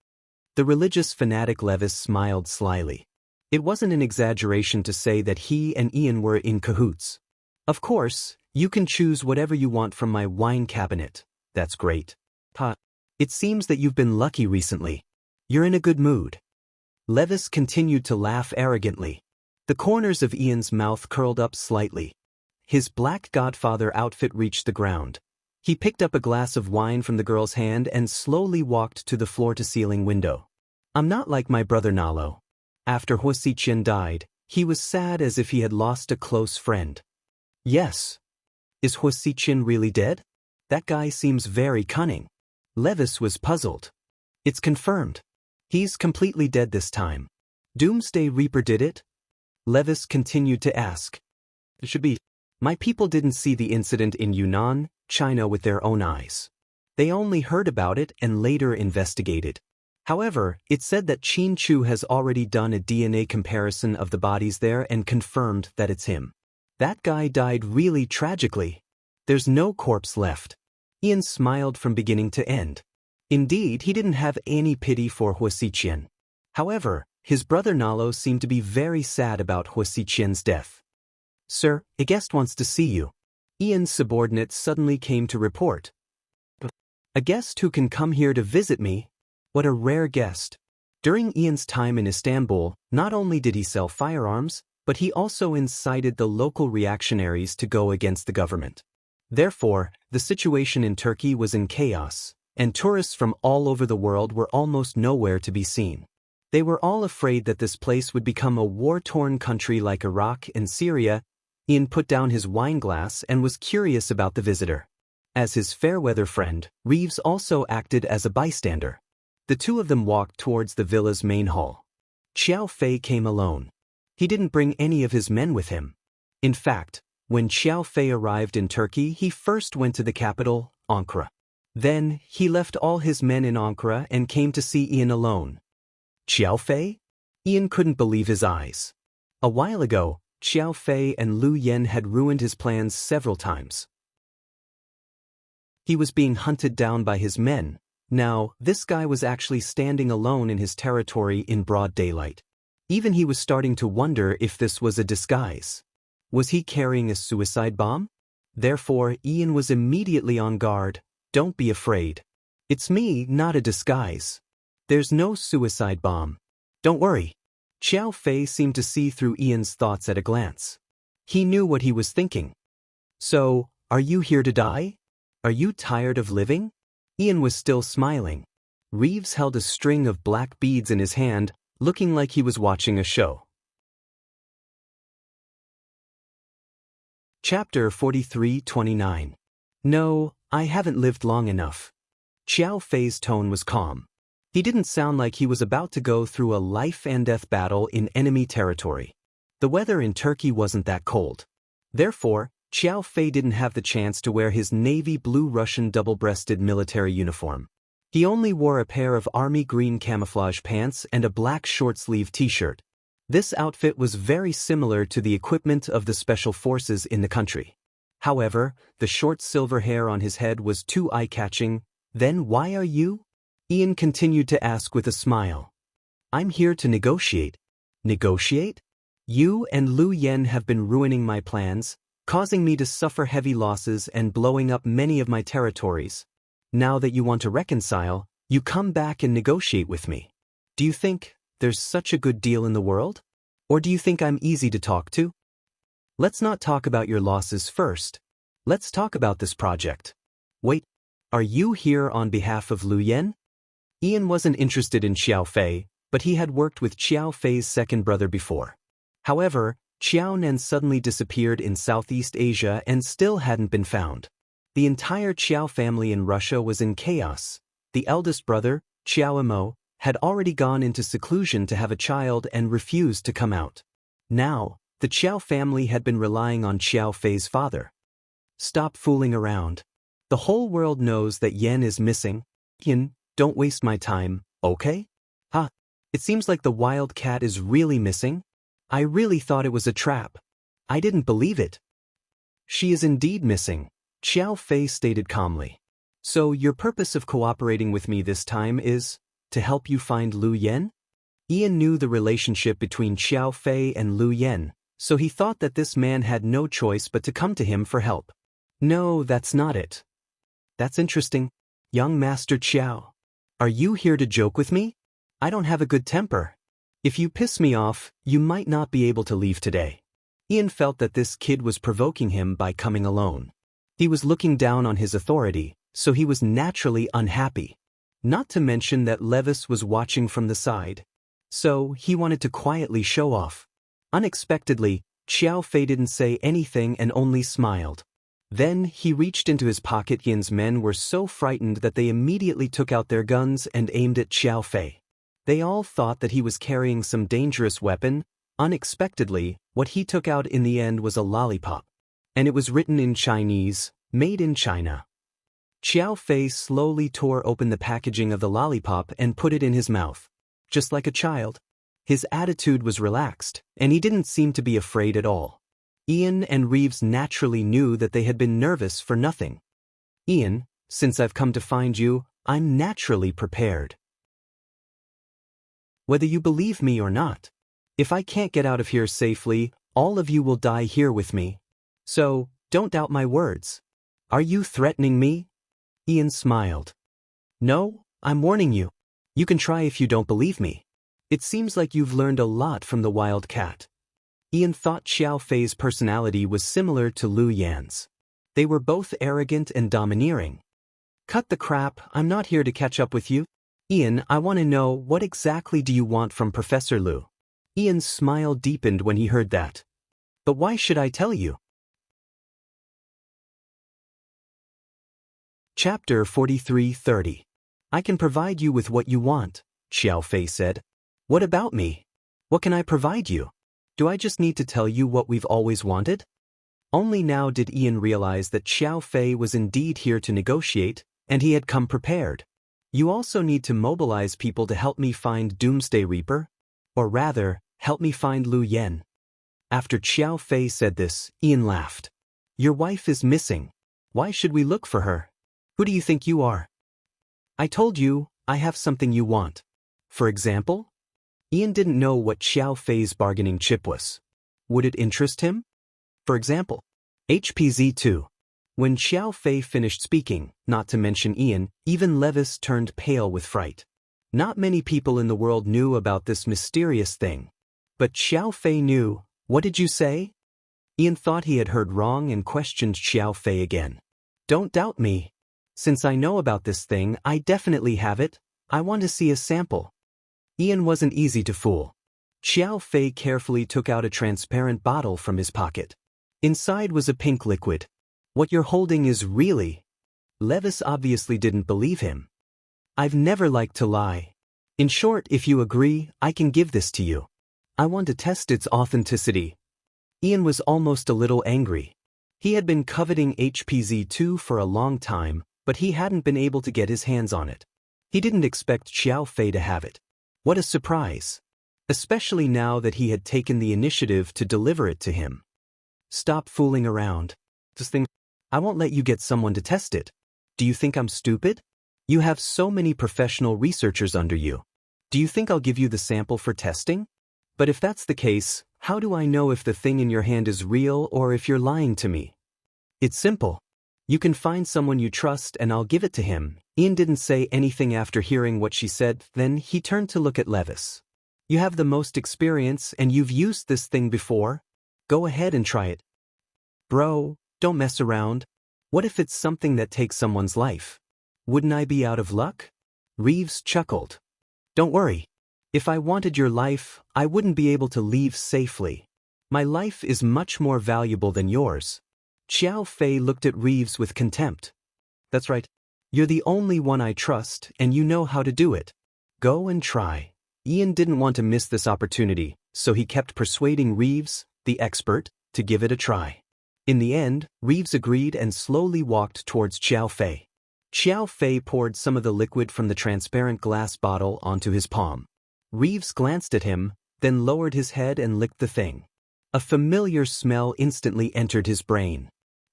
The religious fanatic Levis smiled slyly. It wasn't an exaggeration to say that he and Ian were in cahoots. Of course, you can choose whatever you want from my wine cabinet. That's great. Pa, it seems that you've been lucky recently. You're in a good mood. Levis continued to laugh arrogantly. The corners of Ian's mouth curled up slightly. His black Godfather outfit reached the ground. He picked up a glass of wine from the girl's hand and slowly walked to the floor-to-ceiling window. I'm not like my brother Nalo. After Wuxia died, he was sad as if he had lost a close friend. Yes. Is Wuxia really dead? That guy seems very cunning. Levis was puzzled. It's confirmed. He's completely dead this time. Doomsday Reaper did it? Levis continued to ask. It should be. My people didn't see the incident in Yunnan, China with their own eyes. They only heard about it and later investigated. However, it said that Qin Chu has already done a DNA comparison of the bodies there and confirmed that it's him. That guy died really tragically. There's no corpse left. Ian smiled from beginning to end. Indeed, he didn't have any pity for Wuxia. However, his brother Nalo seemed to be very sad about Wuxia's death. Sir, a guest wants to see you. Ian's subordinate suddenly came to report. A guest who can come here to visit me? What a rare guest. During Ian's time in Istanbul, not only did he sell firearms, but he also incited the local reactionaries to go against the government. Therefore, the situation in Turkey was in chaos, and tourists from all over the world were almost nowhere to be seen. They were all afraid that this place would become a war-torn country like Iraq and Syria. Ian put down his wine glass and was curious about the visitor. As his fair-weather friend, Reeves also acted as a bystander. The two of them walked towards the villa's main hall. Xiao Fei came alone. He didn't bring any of his men with him. In fact, when Xiao Fei arrived in Turkey, he first went to the capital, Ankara. Then, he left all his men in Ankara and came to see Ian alone. Xiao Fei? Ian couldn't believe his eyes. A while ago, Xiao Fei and Lu Yen had ruined his plans several times. He was being hunted down by his men. Now, this guy was actually standing alone in his territory in broad daylight. Even he was starting to wonder if this was a disguise. Was he carrying a suicide bomb? Therefore, Ian was immediately on guard. Don't be afraid. It's me, not a disguise. There's no suicide bomb. Don't worry. Xiao Fei seemed to see through Ian's thoughts at a glance. He knew what he was thinking. So, are you here to die? Are you tired of living? Ian was still smiling. Reeves held a string of black beads in his hand, looking like he was watching a show. Chapter 43-29. No, I haven't lived long enough. Xiao Fei's tone was calm. He didn't sound like he was about to go through a life-and-death battle in enemy territory. The weather in Turkey wasn't that cold. Therefore, Xiao Fei didn't have the chance to wear his navy blue Russian double-breasted military uniform. He only wore a pair of army green camouflage pants and a black short-sleeve t-shirt. This outfit was very similar to the equipment of the special forces in the country. However, the short silver hair on his head was too eye-catching. Then why are you? Ian continued to ask with a smile. I'm here to negotiate. Negotiate? You and Lu Yen have been ruining my plans, causing me to suffer heavy losses and blowing up many of my territories. Now that you want to reconcile, you come back and negotiate with me. Do you think there's such a good deal in the world? Or do you think I'm easy to talk to? Let's not talk about your losses first. Let's talk about this project. Wait, are you here on behalf of Lu Yen? Ian wasn't interested in Xiao Fei, but he had worked with Xiao Fei's second brother before. However, Xiao Nan suddenly disappeared in Southeast Asia and still hadn't been found. The entire Qiao family in Russia was in chaos. The eldest brother, Qiao Imo, had already gone into seclusion to have a child and refused to come out. Now, the Qiao family had been relying on Xiao Fei's father. Stop fooling around. The whole world knows that Yen is missing. Yen, don't waste my time, okay? Ha, it seems like the wild cat is really missing. I really thought it was a trap. I didn't believe it. She is indeed missing, Xiao Fei stated calmly. So your purpose of cooperating with me this time is? to help you find Lu Yan? Ian knew the relationship between Xiao Fei and Lu Yan, so he thought that this man had no choice but to come to him for help. No, that's not it. That's interesting. Young Master Xiao. Are you here to joke with me? I don't have a good temper. If you piss me off, you might not be able to leave today. Ian felt that this kid was provoking him by coming alone. He was looking down on his authority, so he was naturally unhappy. Not to mention that Levis was watching from the side. So, he wanted to quietly show off. Unexpectedly, Xiao Fei didn't say anything and only smiled. Then, he reached into his pocket. Ian's men were so frightened that they immediately took out their guns and aimed at Xiao Fei. They all thought that he was carrying some dangerous weapon. Unexpectedly, what he took out in the end was a lollipop. And it was written in Chinese, "Made in China." Xiao Fei slowly tore open the packaging of the lollipop and put it in his mouth. Just like a child. His attitude was relaxed, and he didn't seem to be afraid at all. Ian and Reeves naturally knew that they had been nervous for nothing. Ian, since I've come to find you, I'm naturally prepared. Whether you believe me or not, if I can't get out of here safely, all of you will die here with me. So, don't doubt my words. Are you threatening me? Ian smiled. No, I'm warning you. You can try if you don't believe me. It seems like you've learned a lot from the wild cat. Ian thought Xiao Fei's personality was similar to Lu Yan's. They were both arrogant and domineering. Cut the crap, I'm not here to catch up with you. Ian, I want to know, what exactly do you want from Professor Lu? Ian's smile deepened when he heard that. But why should I tell you? Chapter 43:30. I can provide you with what you want, Xiao Fei said. What about me? What can I provide you? Do I just need to tell you what we've always wanted? Only now did Ian realize that Xiao Fei was indeed here to negotiate, and he had come prepared. You also need to mobilize people to help me find Doomsday Reaper? Or rather, help me find Lu Yan. After Xiao Fei said this, Ian laughed. Your wife is missing. Why should we look for her? Who do you think you are? I told you, I have something you want. For example? Ian didn't know what Xiao Fei's bargaining chip was. Would it interest him? For example, HPZ2. When Xiao Fei finished speaking, not to mention Ian, even Levis turned pale with fright. Not many people in the world knew about this mysterious thing. But Xiao Fei knew. What did you say? Ian thought he had heard wrong and questioned Xiao Fei again. Don't doubt me. Since I know about this thing, I definitely have it. I want to see a sample. Ian wasn't easy to fool. Xiao Fei carefully took out a transparent bottle from his pocket. Inside was a pink liquid. What you're holding is really... Levis obviously didn't believe him. I've never liked to lie. In short, if you agree, I can give this to you. I want to test its authenticity. Ian was almost a little angry. He had been coveting HPZ2 for a long time, but he hadn't been able to get his hands on it. He didn't expect Xiao Fei to have it. What a surprise. Especially now that he had taken the initiative to deliver it to him. Stop fooling around. This thing, I won't let you get someone to test it. Do you think I'm stupid? You have so many professional researchers under you. Do you think I'll give you the sample for testing? But if that's the case, how do I know if the thing in your hand is real or if you're lying to me? It's simple. You can find someone you trust and I'll give it to him. Ian didn't say anything after hearing what she said, then he turned to look at Levis. You have the most experience and you've used this thing before. Go ahead and try it. Bro, don't mess around. What if it's something that takes someone's life? Wouldn't I be out of luck? Reeves chuckled. Don't worry. If I wanted your life, I wouldn't be able to leave safely. My life is much more valuable than yours. Xiao Fei looked at Reeves with contempt. That's right. You're the only one I trust, and you know how to do it. Go and try. Ian didn't want to miss this opportunity, so he kept persuading Reeves, the expert, to give it a try. In the end, Reeves agreed and slowly walked towards Xiao Fei. Xiao Fei poured some of the liquid from the transparent glass bottle onto his palm. Reeves glanced at him, then lowered his head and licked the thing. A familiar smell instantly entered his brain.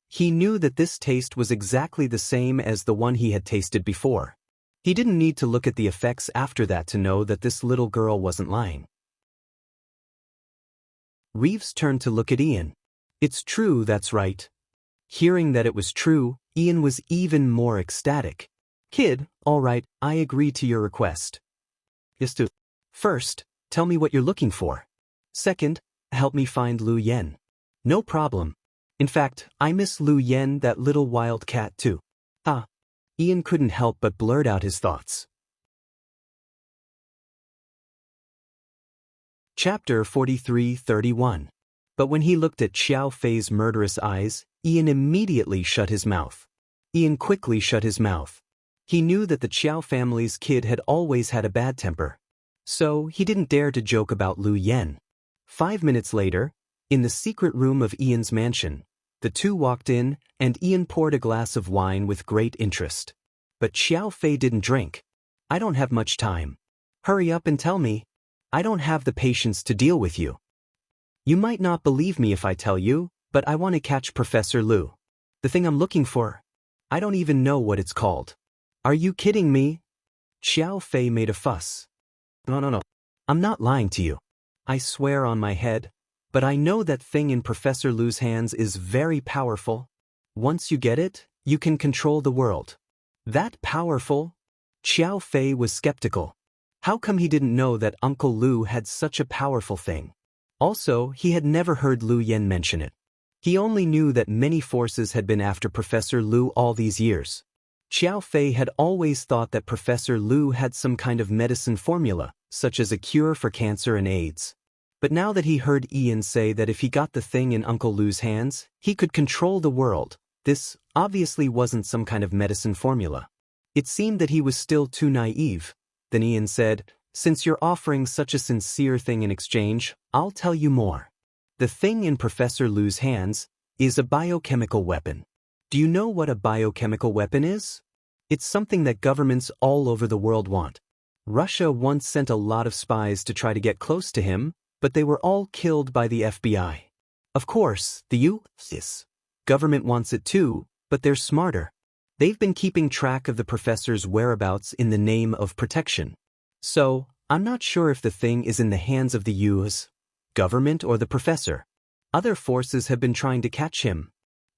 He knew that this taste was exactly the same as the one he had tasted before. He didn't need to look at the effects after that to know that this little girl wasn't lying. Reeves turned to look at Ian. It's true, that's right. Hearing that it was true, Ian was even more ecstatic. Kid, all right, I agree to your request. Yes to. First, tell me what you're looking for. Second, help me find Lu Yen. No problem. In fact, I miss Lu Yen, that little wild cat too. Ah. Ian couldn't help but blurt out his thoughts. Chapter 43:31. But when he looked at Xiao Fei's murderous eyes, Ian immediately shut his mouth. Ian quickly shut his mouth. He knew that the Xiao family's kid had always had a bad temper. So he didn't dare to joke about Lu Yen. 5 minutes later, in the secret room of Ian's mansion, the two walked in, and Ian poured a glass of wine with great interest. But Xiao Fei didn't drink. I don't have much time. Hurry up and tell me. I don't have the patience to deal with you. You might not believe me if I tell you, but I want to catch Professor Lu. The thing I'm looking for. I don't even know what it's called. Are you kidding me? Xiao Fei made a fuss. No. I'm not lying to you. I swear on my head. But I know that thing in Professor Lu's hands is very powerful. Once you get it, you can control the world. That powerful? Xiao Fei was skeptical. How come he didn't know that Uncle Lu had such a powerful thing? Also, he had never heard Lu Yen mention it. He only knew that many forces had been after Professor Lu all these years. Xiao Fei had always thought that Professor Lu had some kind of medicine formula, such as a cure for cancer and AIDS. But now that he heard Ian say that if he got the thing in Uncle Lu's hands, he could control the world, this obviously wasn't some kind of medicine formula. It seemed that he was still too naive. Then Ian said, since you're offering such a sincere thing in exchange, I'll tell you more. The thing in Professor Lu's hands is a biochemical weapon. Do you know what a biochemical weapon is? It's something that governments all over the world want. Russia once sent a lot of spies to try to get close to him, but they were all killed by the FBI. Of course, the U.S. government wants it too, but they're smarter. They've been keeping track of the professor's whereabouts in the name of protection. So, I'm not sure if the thing is in the hands of the U.S. government or the professor. Other forces have been trying to catch him.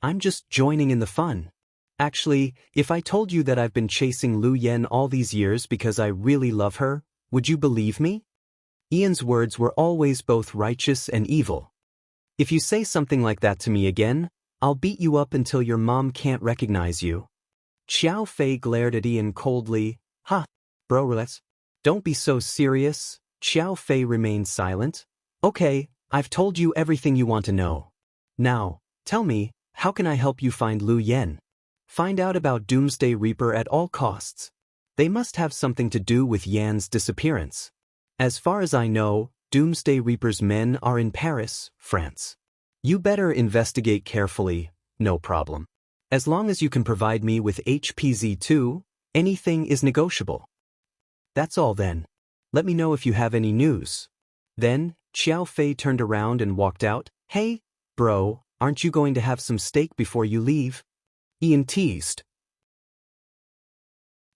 I'm just joining in the fun. Actually, if I told you that I've been chasing Lu Yen all these years because I really love her, would you believe me? Ian's words were always both righteous and evil. If you say something like that to me again, I'll beat you up until your mom can't recognize you. Xiao Fei glared at Ian coldly. Ha, bro, don't be so serious. Xiao Fei remained silent. Okay, I've told you everything you want to know. Now, tell me, how can I help you find Lu Yen? Find out about Doomsday Reaper at all costs. They must have something to do with Yan's disappearance. As far as I know, Doomsday Reaper's men are in Paris, France. You better investigate carefully, no problem. As long as you can provide me with HPZ2, anything is negotiable. That's all then. Let me know if you have any news. Then, Xiao Fei turned around and walked out. Hey, bro, aren't you going to have some steak before you leave? Ian teased.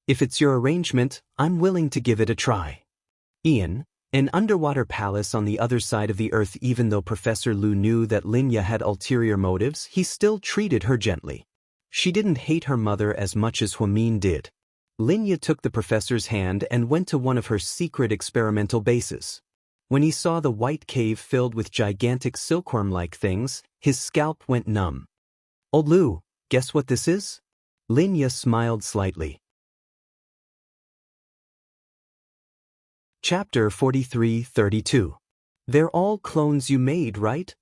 If it's your arrangement, I'm willing to give it a try. Ian, an underwater palace on the other side of the earth. Even though Professor Lu knew that Linya had ulterior motives, he still treated her gently. She didn't hate her mother as much as Huamin did. Linya took the professor's hand and went to one of her secret experimental bases. When he saw the white cave filled with gigantic silkworm-like things, his scalp went numb. Old Lu, guess what this is? Linya smiled slightly. Chapter 43:32. They're all clones you made, right?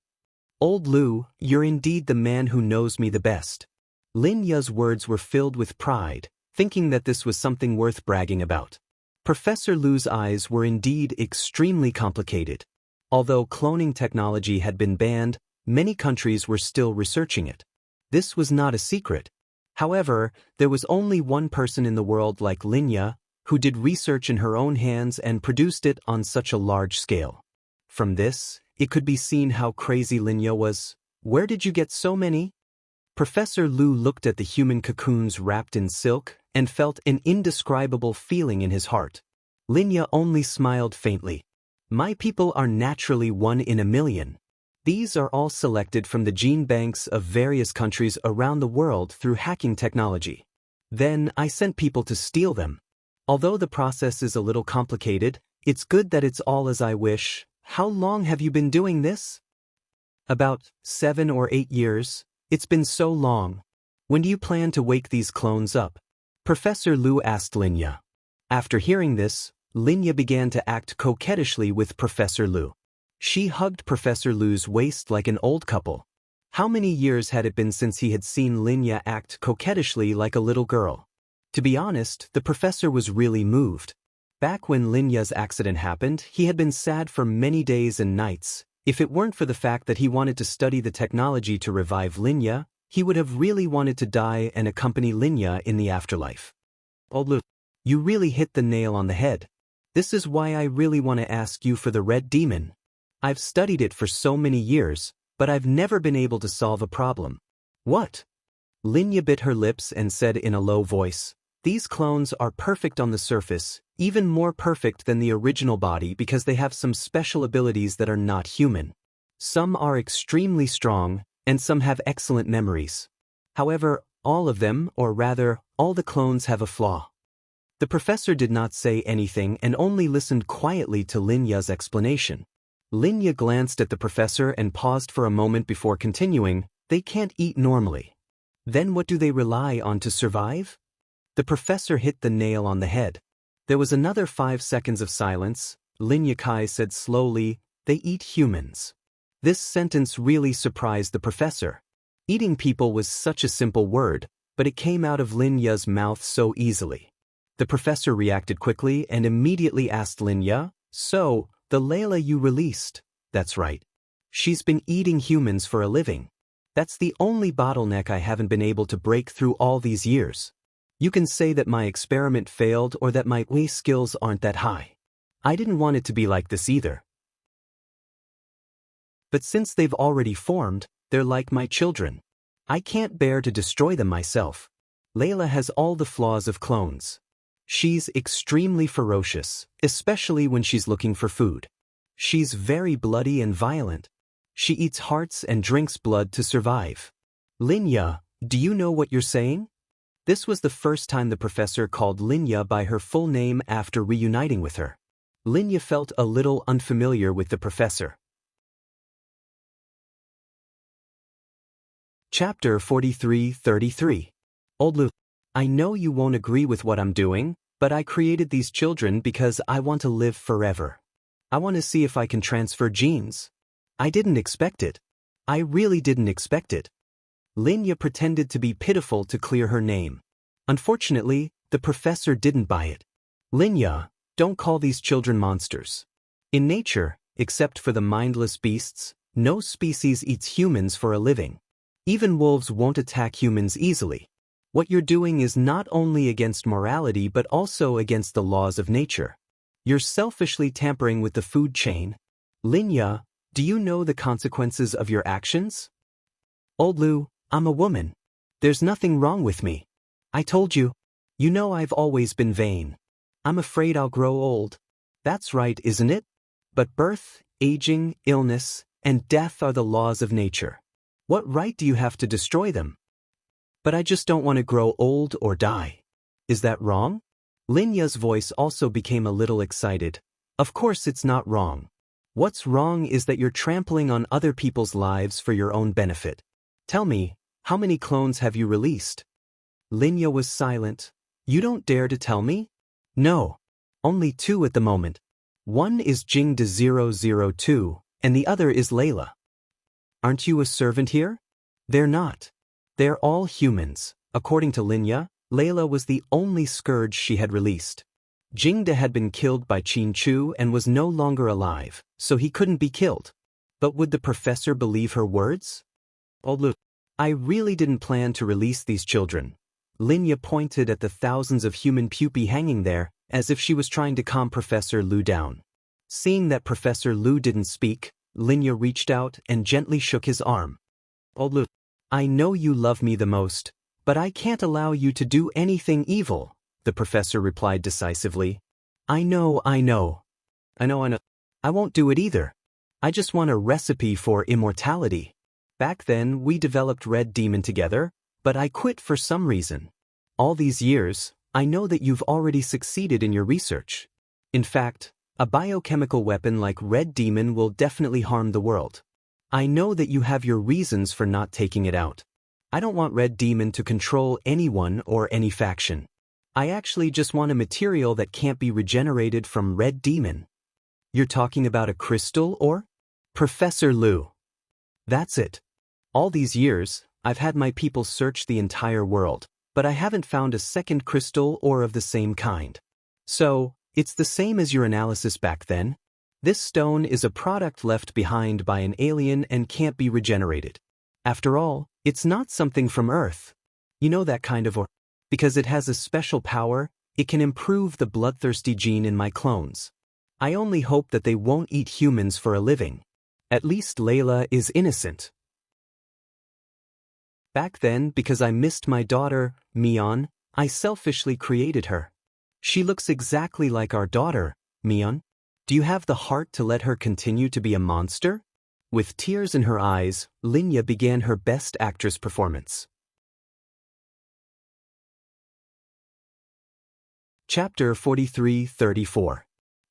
Old Lu, you're indeed the man who knows me the best. Lin Ya's words were filled with pride, thinking that this was something worth bragging about. Professor Lu's eyes were indeed extremely complicated. Although cloning technology had been banned, many countries were still researching it. This was not a secret. However, there was only one person in the world like Linya, who did research in her own hands and produced it on such a large scale. From this, it could be seen how crazy Linya was. Where did you get so many? Professor Lu looked at the human cocoons wrapped in silk and felt an indescribable feeling in his heart. Linya only smiled faintly. My people are naturally 1 in a million. These are all selected from the gene banks of various countries around the world through hacking technology. Then I sent people to steal them. Although the process is a little complicated, it's good that it's all as I wish. How long have you been doing this? About 7 or 8 years. It's been so long. When do you plan to wake these clones up? Professor Lu asked Linya. After hearing this, Linya began to act coquettishly with Professor Lu. She hugged Professor Lu's waist like an old couple. How many years had it been since he had seen Linya act coquettishly like a little girl? To be honest, the professor was really moved. Back when Linya's accident happened, he had been sad for many days and nights. If it weren't for the fact that he wanted to study the technology to revive Linya, he would have really wanted to die and accompany Linya in the afterlife. Lu, you really hit the nail on the head. This is why I really want to ask you for the red demon. I've studied it for so many years, but I've never been able to solve a problem. What? Linya bit her lips and said in a low voice, these clones are perfect on the surface, even more perfect than the original body because they have some special abilities that are not human. Some are extremely strong, and some have excellent memories. However, all of them, or rather, all the clones have a flaw. The professor did not say anything and only listened quietly to Linya's explanation. Linya glanced at the professor and paused for a moment before continuing, they can't eat normally. Then what do they rely on to survive? The professor hit the nail on the head. There was another 5 seconds of silence. Linya Kai said slowly, they eat humans. This sentence really surprised the professor. Eating people was such a simple word, but it came out of Linya's mouth so easily. The professor reacted quickly and immediately asked Linya, so, the Layla you released, that's right. She's been eating humans for a living. That's the only bottleneck I haven't been able to break through all these years. You can say that my experiment failed or that my way skills aren't that high. I didn't want it to be like this either. But since they've already formed, they're like my children. I can't bear to destroy them myself. Layla has all the flaws of clones. She's extremely ferocious, especially when she's looking for food. She's very bloody and violent. She eats hearts and drinks blood to survive. Linya, do you know what you're saying? This was the first time the professor called Linya by her full name after reuniting with her. Linya felt a little unfamiliar with the professor. Chapter 43-33. Old Lu, I know you won't agree with what I'm doing, but I created these children because I want to live forever. I want to see if I can transfer genes. I didn't expect it. I really didn't expect it. Linya pretended to be pitiful to clear her name. Unfortunately, the professor didn't buy it. Linya, don't call these children monsters. In nature, except for the mindless beasts, no species eats humans for a living. Even wolves won't attack humans easily. What you're doing is not only against morality but also against the laws of nature. You're selfishly tampering with the food chain. Linya, do you know the consequences of your actions? Old Lu, I'm a woman. There's nothing wrong with me. I told you. You know I've always been vain. I'm afraid I'll grow old. That's right, isn't it? But birth, aging, illness, and death are the laws of nature. What right do you have to destroy them? But I just don't want to grow old or die. Is that wrong? Linya's voice also became a little excited. Of course it's not wrong. What's wrong is that you're trampling on other people's lives for your own benefit. Tell me, how many clones have you released? Linya was silent. You don't dare to tell me? No. Only 2 at the moment. One is Jingde 002, and the other is Layla. Aren't you a servant here? They're not. They're all humans. According to Linya, Layla was the only scourge she had released. Jingde had been killed by Qin Chu and was no longer alive, so he couldn't be killed. But would the professor believe her words? Old Lu, I really didn't plan to release these children. Linya pointed at the thousands of human pupae hanging there, as if she was trying to calm Professor Lu down. Seeing that Professor Lu didn't speak, Linya reached out and gently shook his arm. Old Lu, I know you love me the most, But I can't allow you to do anything evil, the professor replied decisively. I know. I know. I won't do it either. I just want a recipe for immortality. Back then, we developed Red Demon together, but I quit for some reason. All these years, I know that you've already succeeded in your research. In fact, a biochemical weapon like Red Demon will definitely harm the world. I know that you have your reasons for not taking it out. I don't want Red Demon to control anyone or any faction. I actually just want a material that can't be regenerated from Red Demon. You're talking about a crystal or? Professor Lu. That's it. All these years, I've had my people search the entire world, but I haven't found a second crystal or of the same kind. So, it's the same as your analysis back then. This stone is a product left behind by an alien and can't be regenerated. After all, it's not something from Earth. You know that kind of because it has a special power, it can improve the bloodthirsty gene in my clones. I only hope that they won't eat humans for a living. At least Layla is innocent. Back then, because I missed my daughter, Mion, I selfishly created her. She looks exactly like our daughter, Mion. Do you have the heart to let her continue to be a monster? With tears in her eyes, Linya began her best actress performance. Chapter 43-34.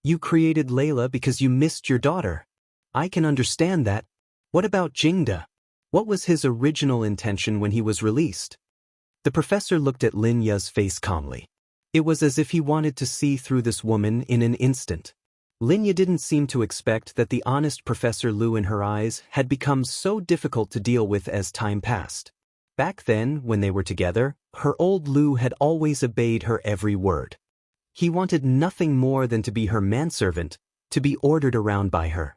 You created Layla because you missed your daughter. I can understand that. What about Jingda? What was his original intention when he was released? The professor looked at Linya's face calmly. It was as if he wanted to see through this woman in an instant. Linya didn't seem to expect that the honest Professor Lu in her eyes had become so difficult to deal with as time passed. Back then, when they were together, her old Lu had always obeyed her every word. He wanted nothing more than to be her manservant, to be ordered around by her.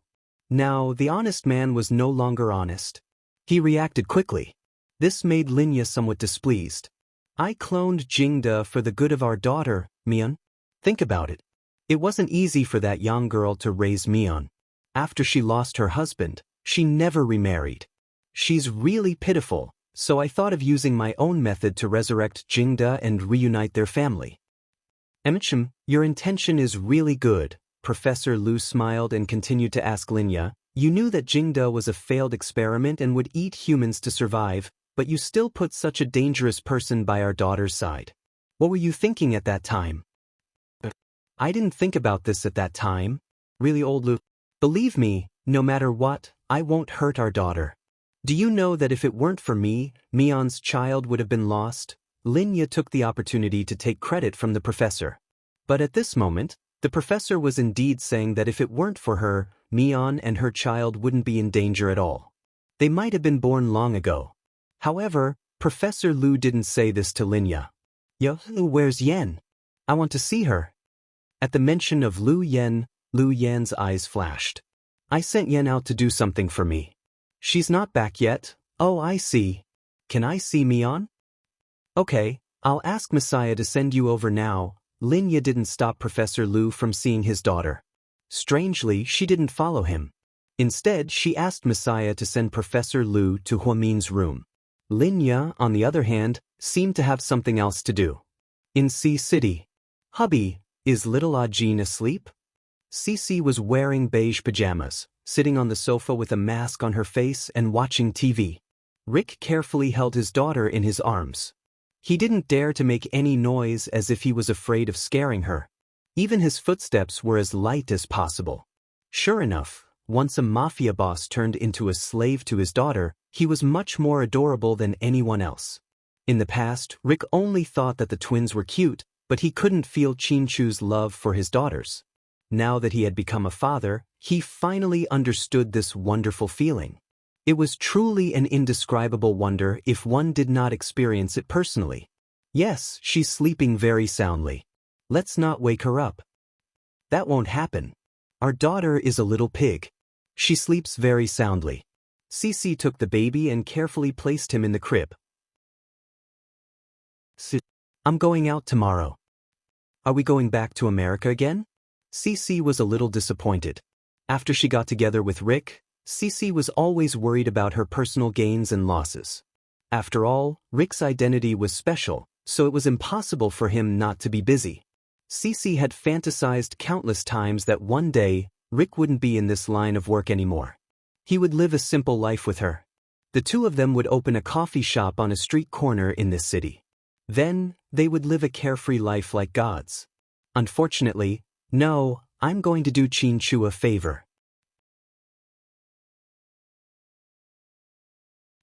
Now, the honest man was no longer honest. He reacted quickly. This made Linya somewhat displeased. I cloned Jingda for the good of our daughter, Mion. Think about it. It wasn't easy for that young girl to raise Mion. After she lost her husband, she never remarried. She's really pitiful, so I thought of using my own method to resurrect Jingda and reunite their family. Your intention is really good, Professor Lu smiled and continued to ask Linya. You knew that Jingda was a failed experiment and would eat humans to survive, but you still put such a dangerous person by our daughter's side. What were you thinking at that time? I didn't think about this at that time. Really, old Lu. Believe me, no matter what, I won't hurt our daughter. Do you know that if it weren't for me, Mion's child would have been lost? Linya took the opportunity to take credit from the professor. But at this moment, the professor was indeed saying that if it weren't for her, Mion and her child wouldn't be in danger at all. They might have been born long ago. However, Professor Lu didn't say this to Linya. Where's Yen? I want to see her. At the mention of Lu Yan's eyes flashed. I sent Yen out to do something for me. She's not back yet. Oh, I see. Can I see Mion? Okay, I'll ask Messiah to send you over now. Linya didn't stop Professor Lu from seeing his daughter. Strangely, she didn't follow him. Instead, she asked Messiah to send Professor Lu to Huamin's room. Linya, on the other hand, seemed to have something else to do. In C City. Hubby, is little Ajin asleep? Cece was wearing beige pajamas, sitting on the sofa with a mask on her face and watching TV. Rick carefully held his daughter in his arms. He didn't dare to make any noise as if he was afraid of scaring her. Even his footsteps were as light as possible. Sure enough, once a mafia boss turned into a slave to his daughter, he was much more adorable than anyone else. In the past, Rick only thought that the twins were cute, but he couldn't feel Chinchu's love for his daughters. Now that he had become a father, he finally understood this wonderful feeling. It was truly an indescribable wonder if one did not experience it personally. Yes, she's sleeping very soundly. Let's not wake her up. That won't happen. Our daughter is a little pig. She sleeps very soundly. Cece took the baby and carefully placed him in the crib. I'm going out tomorrow. Are we going back to America again? Cece was a little disappointed. After she got together with Rick, Cece was always worried about her personal gains and losses. After all, Rick's identity was special, so it was impossible for him not to be busy. Cece had fantasized countless times that one day, Rick wouldn't be in this line of work anymore. He would live a simple life with her. The two of them would open a coffee shop on a street corner in this city. Then, they would live a carefree life like gods. Unfortunately, no, I'm going to do Xianxia a favor.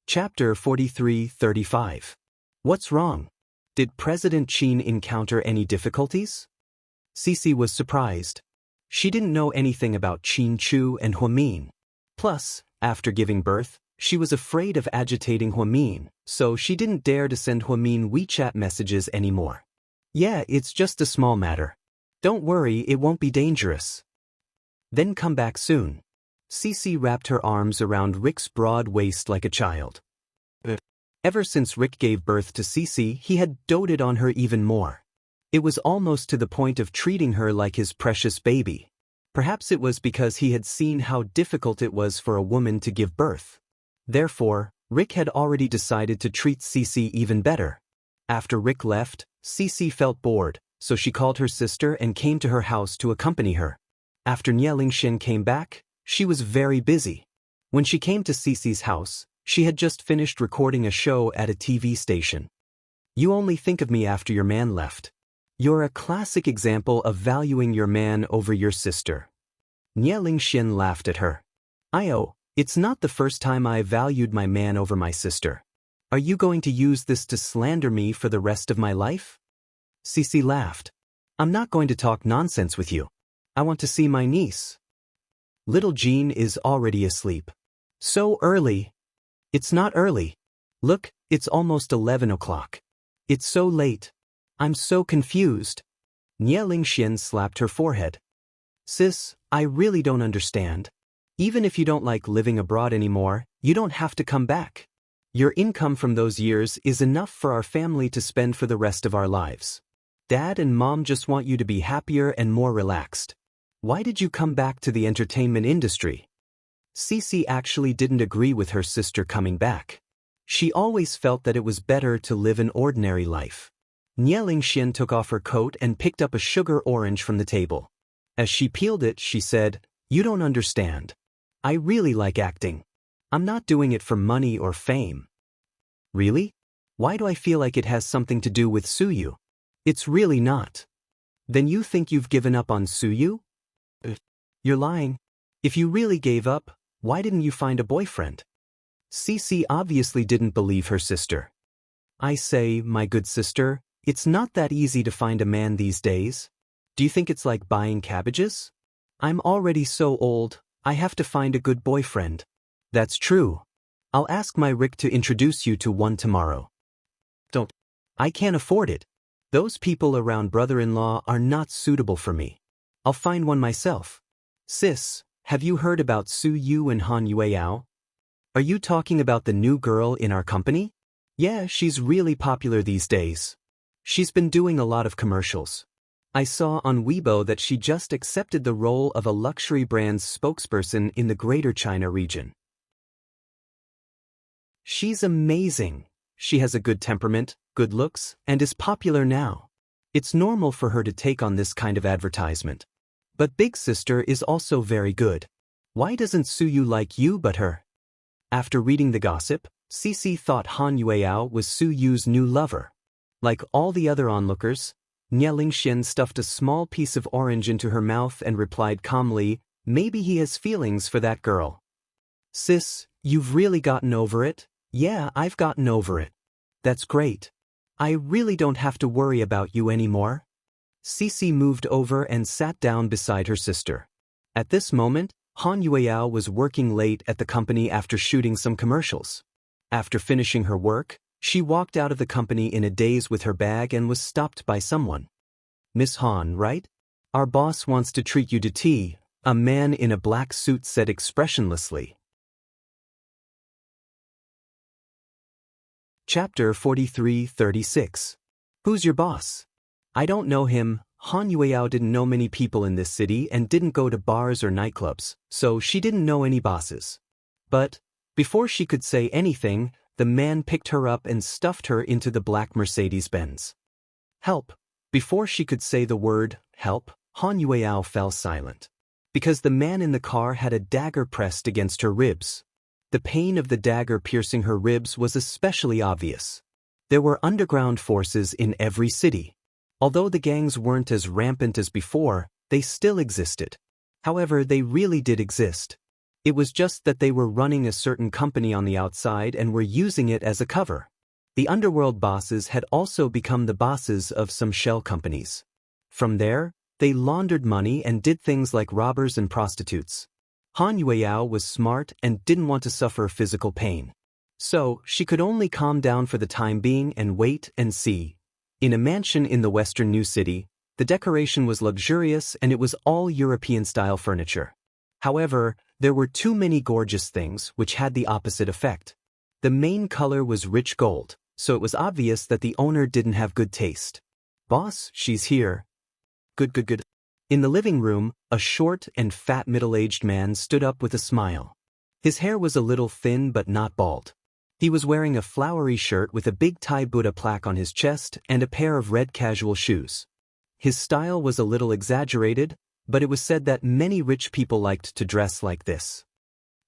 Chapter 43-35. What's wrong? Did President Qin encounter any difficulties? Cece was surprised. She didn't know anything about Xianxia and Huamin. Plus, after giving birth, she was afraid of agitating Huamin, so she didn't dare to send Huamin WeChat messages anymore. Yeah, it's just a small matter. Don't worry, it won't be dangerous. Then come back soon. Cece wrapped her arms around Rick's broad waist like a child. Ever since Rick gave birth to Cece, he had doted on her even more. It was almost to the point of treating her like his precious baby. Perhaps it was because he had seen how difficult it was for a woman to give birth. Therefore, Rick had already decided to treat Cece even better. After Rick left, Cece felt bored, so she called her sister and came to her house to accompany her. After Lingxian came back, she was very busy. When she came to Cece's house, she had just finished recording a show at a TV station. You only think of me after your man left. You're a classic example of valuing your man over your sister. Lingxian laughed at her. It's not the first time I valued my man over my sister. Are you going to use this to slander me for the rest of my life? Cece laughed. I'm not going to talk nonsense with you. I want to see my niece. Little Jean is already asleep. So early. It's not early. Look, it's almost 11 o'clock. It's so late. I'm so confused. Lingxian slapped her forehead. Sis, I really don't understand. Even if you don't like living abroad anymore, you don't have to come back. Your income from those years is enough for our family to spend for the rest of our lives. Dad and Mom just want you to be happier and more relaxed. Why did you come back to the entertainment industry? Cece actually didn't agree with her sister coming back. She always felt that it was better to live an ordinary life. Lingxian took off her coat and picked up a sugar orange from the table. As she peeled it, she said, "You don't understand. I really like acting. I'm not doing it for money or fame." Really? Why do I feel like it has something to do with Suyu? It's really not. Then you think you've given up on Suyu? You're lying. If you really gave up, why didn't you find a boyfriend? Cece obviously didn't believe her sister. I say, my good sister, it's not that easy to find a man these days. Do you think it's like buying cabbages? I'm already so old, I have to find a good boyfriend. That's true. I'll ask my Rick to introduce you to one tomorrow. Don't. I can't afford it. Those people around brother-in-law are not suitable for me. I'll find one myself. Sis, have you heard about Su Yu and Han Yueyao? Are you talking about the new girl in our company? Yeah, she's really popular these days. She's been doing a lot of commercials. I saw on Weibo that she just accepted the role of a luxury brand's spokesperson in the Greater China region. She's amazing. She has a good temperament, good looks, and is popular now. It's normal for her to take on this kind of advertisement. But Big Sister is also very good. Why doesn't Suyu like you but her? After reading the gossip, Cece thought Han Yueyao was Suyu's new lover. Like all the other onlookers, Lingxian stuffed a small piece of orange into her mouth and replied calmly, maybe he has feelings for that girl. Sis, you've really gotten over it? Yeah, I've gotten over it. That's great. I really don't have to worry about you anymore. Cece moved over and sat down beside her sister. At this moment, Han Yueyao was working late at the company after shooting some commercials. After finishing her work, she walked out of the company in a daze with her bag and was stopped by someone. Miss Han, right? Our boss wants to treat you to tea, a man in a black suit said expressionlessly. Chapter 43-36. Who's your boss? I don't know him. Han Yueyao didn't know many people in this city and didn't go to bars or nightclubs, so she didn't know any bosses. But, before she could say anything, The man picked her up and stuffed her into the black Mercedes-Benz. Help! Before she could say the word, help, Han Yueyao fell silent. Because the man in the car had a dagger pressed against her ribs. The pain of the dagger piercing her ribs was especially obvious. There were underground forces in every city. Although the gangs weren't as rampant as before, they still existed. However, they really did exist. It was just that they were running a certain company on the outside and were using it as a cover. The underworld bosses had also become the bosses of some shell companies. From there, they laundered money and did things like robbers and prostitutes. Han Yueyao was smart and didn't want to suffer physical pain. So, she could only calm down for the time being and wait and see. In a mansion in the western New City, the decoration was luxurious and it was all European-style furniture. However, there were too many gorgeous things which had the opposite effect. The main color was rich gold, so it was obvious that the owner didn't have good taste. Boss, she's here. Good. In the living room, a short and fat middle-aged man stood up with a smile. His hair was a little thin but not bald. He was wearing a flowery shirt with a big Thai Buddha plaque on his chest and a pair of red casual shoes. His style was a little exaggerated, but it was said that many rich people liked to dress like this.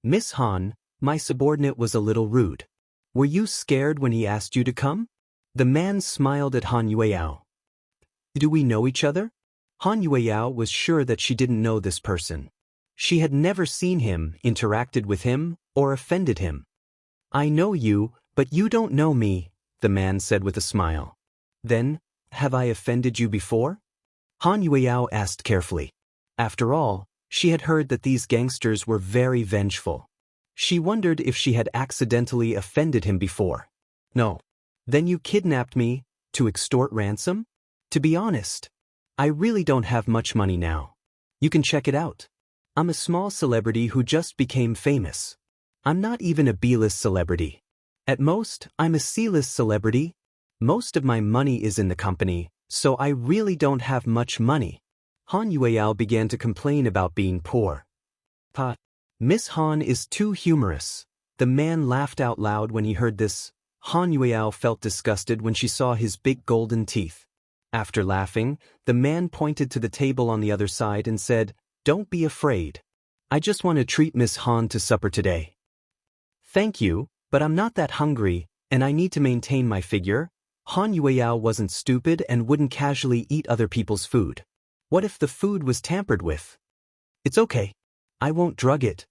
Miss Han, my subordinate was a little rude. Were you scared when he asked you to come? The man smiled at Han Yueyao. Do we know each other? Han Yueyao was sure that she didn't know this person. She had never seen him, interacted with him, or offended him. I know you, but you don't know me, the man said with a smile. Then, have I offended you before? Han Yueyao asked carefully. After all, she had heard that these gangsters were very vengeful. She wondered if she had accidentally offended him before. No. Then you kidnapped me, to extort ransom? To be honest, I really don't have much money now. You can check it out. I'm a small celebrity who just became famous. I'm not even a B-list celebrity. At most, I'm a C-list celebrity. Most of my money is in the company, so I really don't have much money. Han Yueyao began to complain about being poor. Miss Han is too humorous. The man laughed out loud when he heard this. Han Yueyao felt disgusted when she saw his big golden teeth. After laughing, the man pointed to the table on the other side and said, "Don't be afraid. I just want to treat Miss Han to supper today." Thank you, but I'm not that hungry, and I need to maintain my figure. Han Yueyao wasn't stupid and wouldn't casually eat other people's food. What if the food was tampered with? It's okay. I won't drug it.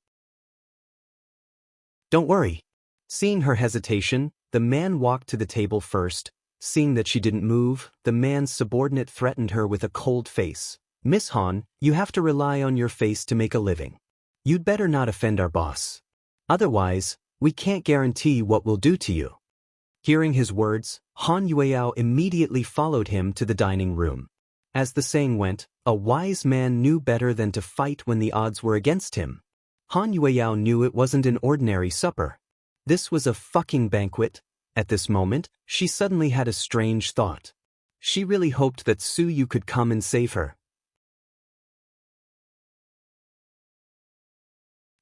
Don't worry. Seeing her hesitation, the man walked to the table first. Seeing that she didn't move, the man's subordinate threatened her with a cold face. Miss Han, you have to rely on your face to make a living. You'd better not offend our boss. Otherwise, we can't guarantee what we'll do to you. Hearing his words, Han Yueyao immediately followed him to the dining room. As the saying went, a wise man knew better than to fight when the odds were against him. Han Yueyao knew it wasn't an ordinary supper. This was a fucking banquet. At this moment, she suddenly had a strange thought. She really hoped that Su Yu could come and save her.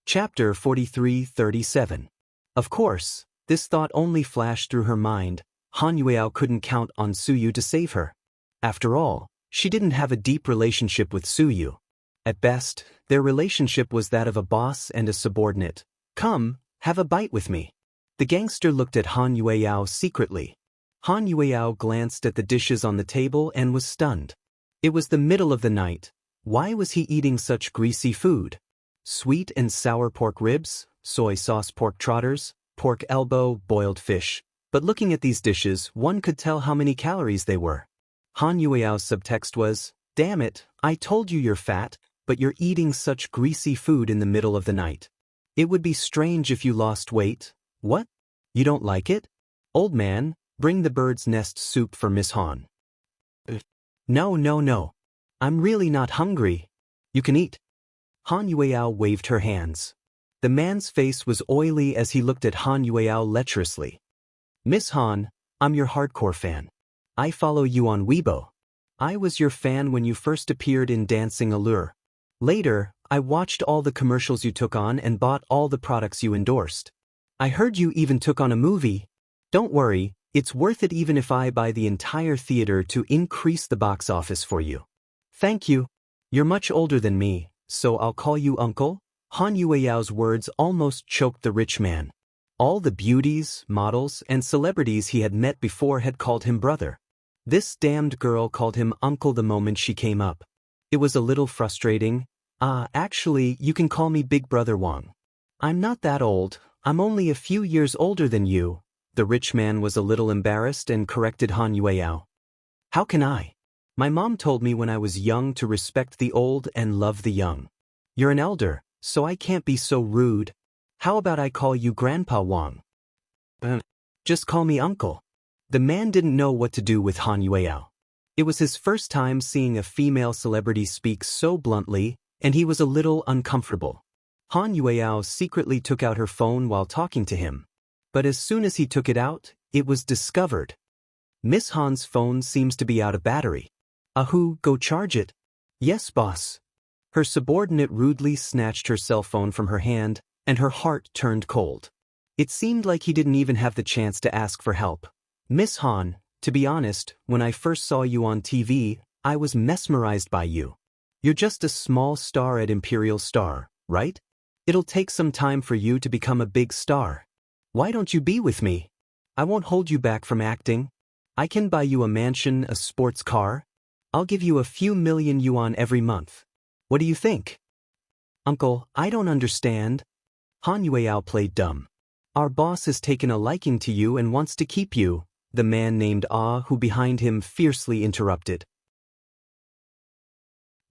Chapter 43-37. Of course, this thought only flashed through her mind. Han Yueyao couldn't count on Su Yu to save her. After all, she didn't have a deep relationship with Su Yu. At best, their relationship was that of a boss and a subordinate. Come, have a bite with me. The gangster looked at Han Yueyao secretly. Han Yueyao glanced at the dishes on the table and was stunned. It was the middle of the night. Why was he eating such greasy food? Sweet and sour pork ribs, soy sauce pork trotters, pork elbow, boiled fish. But looking at these dishes, one could tell how many calories they were. Han Yueyao's subtext was, "Damn it, I told you you're fat, but you're eating such greasy food in the middle of the night. It would be strange if you lost weight. What? You don't like it? Old man, bring the bird's nest soup for Miss Han." No. I'm really not hungry. You can eat. Han Yueyao waved her hands. The man's face was oily as he looked at Han Yueyao lecherously. Miss Han, I'm your hardcore fan. I follow you on Weibo. I was your fan when you first appeared in Dancing Allure. Later, I watched all the commercials you took on and bought all the products you endorsed. I heard you even took on a movie. Don't worry, it's worth it even if I buy the entire theater to increase the box office for you. Thank you. You're much older than me, so I'll call you uncle. Han Yueyao's words almost choked the rich man. All the beauties, models, and celebrities he had met before had called him brother. This damned girl called him uncle the moment she came up. It was a little frustrating. Actually, you can call me Big Brother Wang. I'm not that old, I'm only a few years older than you. The rich man was a little embarrassed and corrected Han Yueyao. How can I? My mom told me when I was young to respect the old and love the young. You're an elder, so I can't be so rude. How about I call you Grandpa Wang? Just call me uncle. The man didn't know what to do with Han Yueyao. It was his first time seeing a female celebrity speak so bluntly, and he was a little uncomfortable. Han Yueyao secretly took out her phone while talking to him. But as soon as he took it out, it was discovered. Miss Han's phone seems to be out of battery. Ahoo, go charge it. Yes, boss. Her subordinate rudely snatched her cell phone from her hand, and her heart turned cold. It seemed like he didn't even have the chance to ask for help. Miss Han, to be honest, when I first saw you on TV, I was mesmerized by you. You're just a small star at Imperial Star, right? It'll take some time for you to become a big star. Why don't you be with me? I won't hold you back from acting. I can buy you a mansion, a sports car. I'll give you a few million yuan every month. What do you think? Uncle, I don't understand. Han Yueyao played dumb. Our boss has taken a liking to you and wants to keep you, the man named who behind him fiercely interrupted.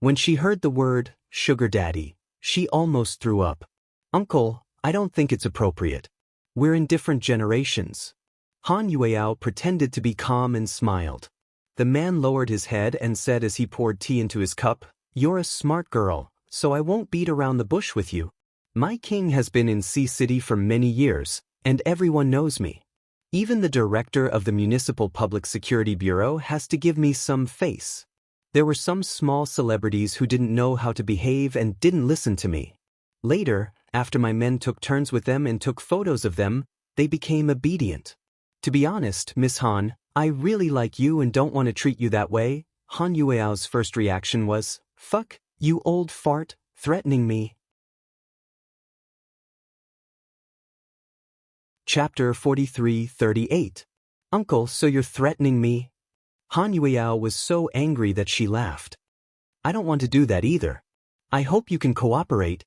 When she heard the word, sugar daddy, she almost threw up. Uncle, I don't think it's appropriate. We're in different generations. Han Yueyao pretended to be calm and smiled. The man lowered his head and said as he poured tea into his cup, You're a smart girl, so I won't beat around the bush with you. My king has been in Sea City for many years, and everyone knows me. Even the director of the Municipal Public Security Bureau has to give me some face. There were some small celebrities who didn't know how to behave and didn't listen to me. Later, after my men took turns with them and took photos of them, they became obedient. To be honest, Miss Han, I really like you and don't want to treat you that way. Han Yueyao's first reaction was, fuck, you old fart, threatening me. Chapter 43:38. Uncle, so you're threatening me? Han Yueyao was so angry that she laughed. I don't want to do that either. I hope you can cooperate.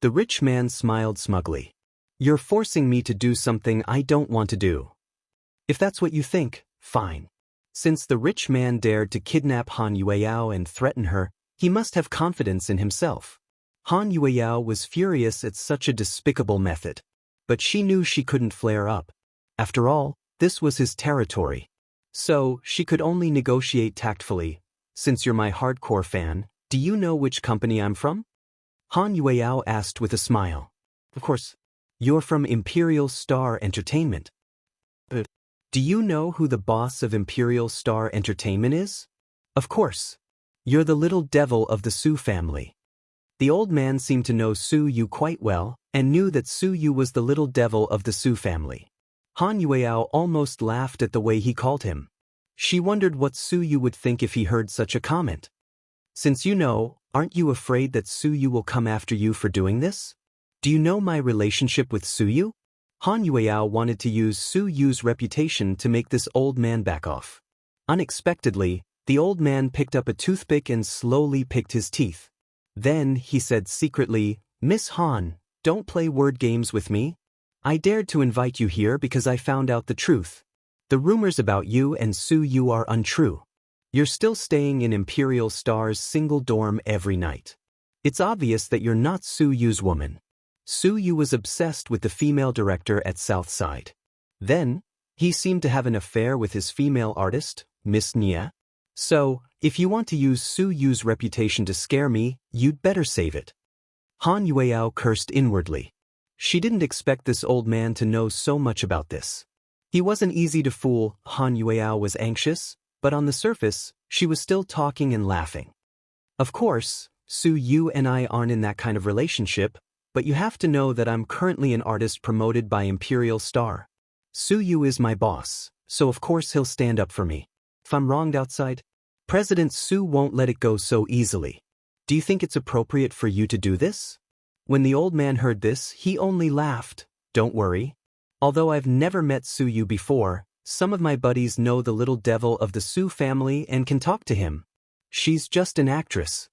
The rich man smiled smugly. You're forcing me to do something I don't want to do. If that's what you think, fine. Since the rich man dared to kidnap Han Yueyao and threaten her, he must have confidence in himself. Han Yueyao was furious at such a despicable method. But she knew she couldn't flare up. After all, this was his territory. So, she could only negotiate tactfully. Since you're my hardcore fan, do you know which company I'm from? Han Yueyao asked with a smile. Of course. You're from Imperial Star Entertainment. But do you know who the boss of Imperial Star Entertainment is? Of course. You're the little devil of the Su family. The old man seemed to know Su Yu quite well, and knew that Su Yu was the little devil of the Su family. Han Yueyao almost laughed at the way he called him. She wondered what Su Yu would think if he heard such a comment. Since you know, aren't you afraid that Su Yu will come after you for doing this? Do you know my relationship with Su Yu? Han Yueyao wanted to use Su Yu's reputation to make this old man back off. Unexpectedly, the old man picked up a toothpick and slowly picked his teeth. Then, he said secretly, Miss Han, don't play word games with me. I dared to invite you here because I found out the truth. The rumors about you and Su Yu are untrue. You're still staying in Imperial Star's single dorm every night. It's obvious that you're not Su Yu's woman. Su Yu was obsessed with the female director at Southside. Then, he seemed to have an affair with his female artist, Miss Nia. So, if you want to use Su Yu's reputation to scare me, you'd better save it. Han Yueyao cursed inwardly. She didn't expect this old man to know so much about this. He wasn't easy to fool. Han Yueyao was anxious, but on the surface, she was still talking and laughing. Of course, Su Yu and I aren't in that kind of relationship, but you have to know that I'm currently an artist promoted by Imperial Star. Su Yu is my boss, so of course he'll stand up for me. If I'm wronged outside, President Su won't let it go so easily. Do you think it's appropriate for you to do this? When the old man heard this, he only laughed. Don't worry. Although I've never met Su Yu before, some of my buddies know the little devil of the Su family and can talk to him. She's just an actress.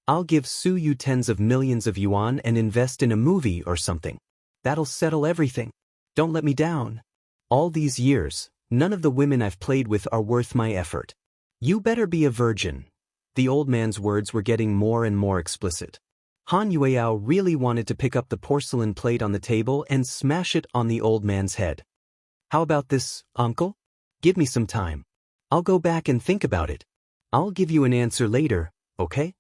I'll give Su Yu tens of millions of yuan and invest in a movie or something. That'll settle everything. Don't let me down. All these years, none of the women I've played with are worth my effort. You better be a virgin. The old man's words were getting more and more explicit. Han Yueyao really wanted to pick up the porcelain plate on the table and smash it on the old man's head. How about this, uncle? Give me some time. I'll go back and think about it. I'll give you an answer later, okay?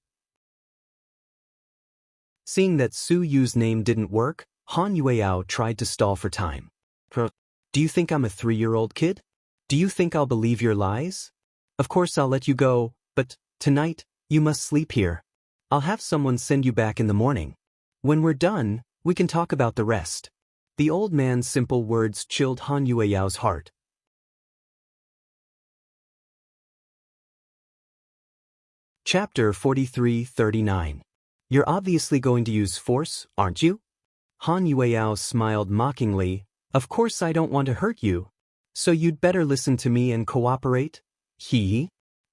Seeing that Su Yu's name didn't work, Han Yueyao tried to stall for time. Do you think I'm a 3-year-old kid? Do you think I'll believe your lies? Of course I'll let you go, but tonight, you must sleep here. I'll have someone send you back in the morning. When we're done, we can talk about the rest. The old man's simple words chilled Han Yueyao's heart. Chapter 43-39. You're obviously going to use force, aren't you? Han Yueyao smiled mockingly. Of course I don't want to hurt you. So you'd better listen to me and cooperate?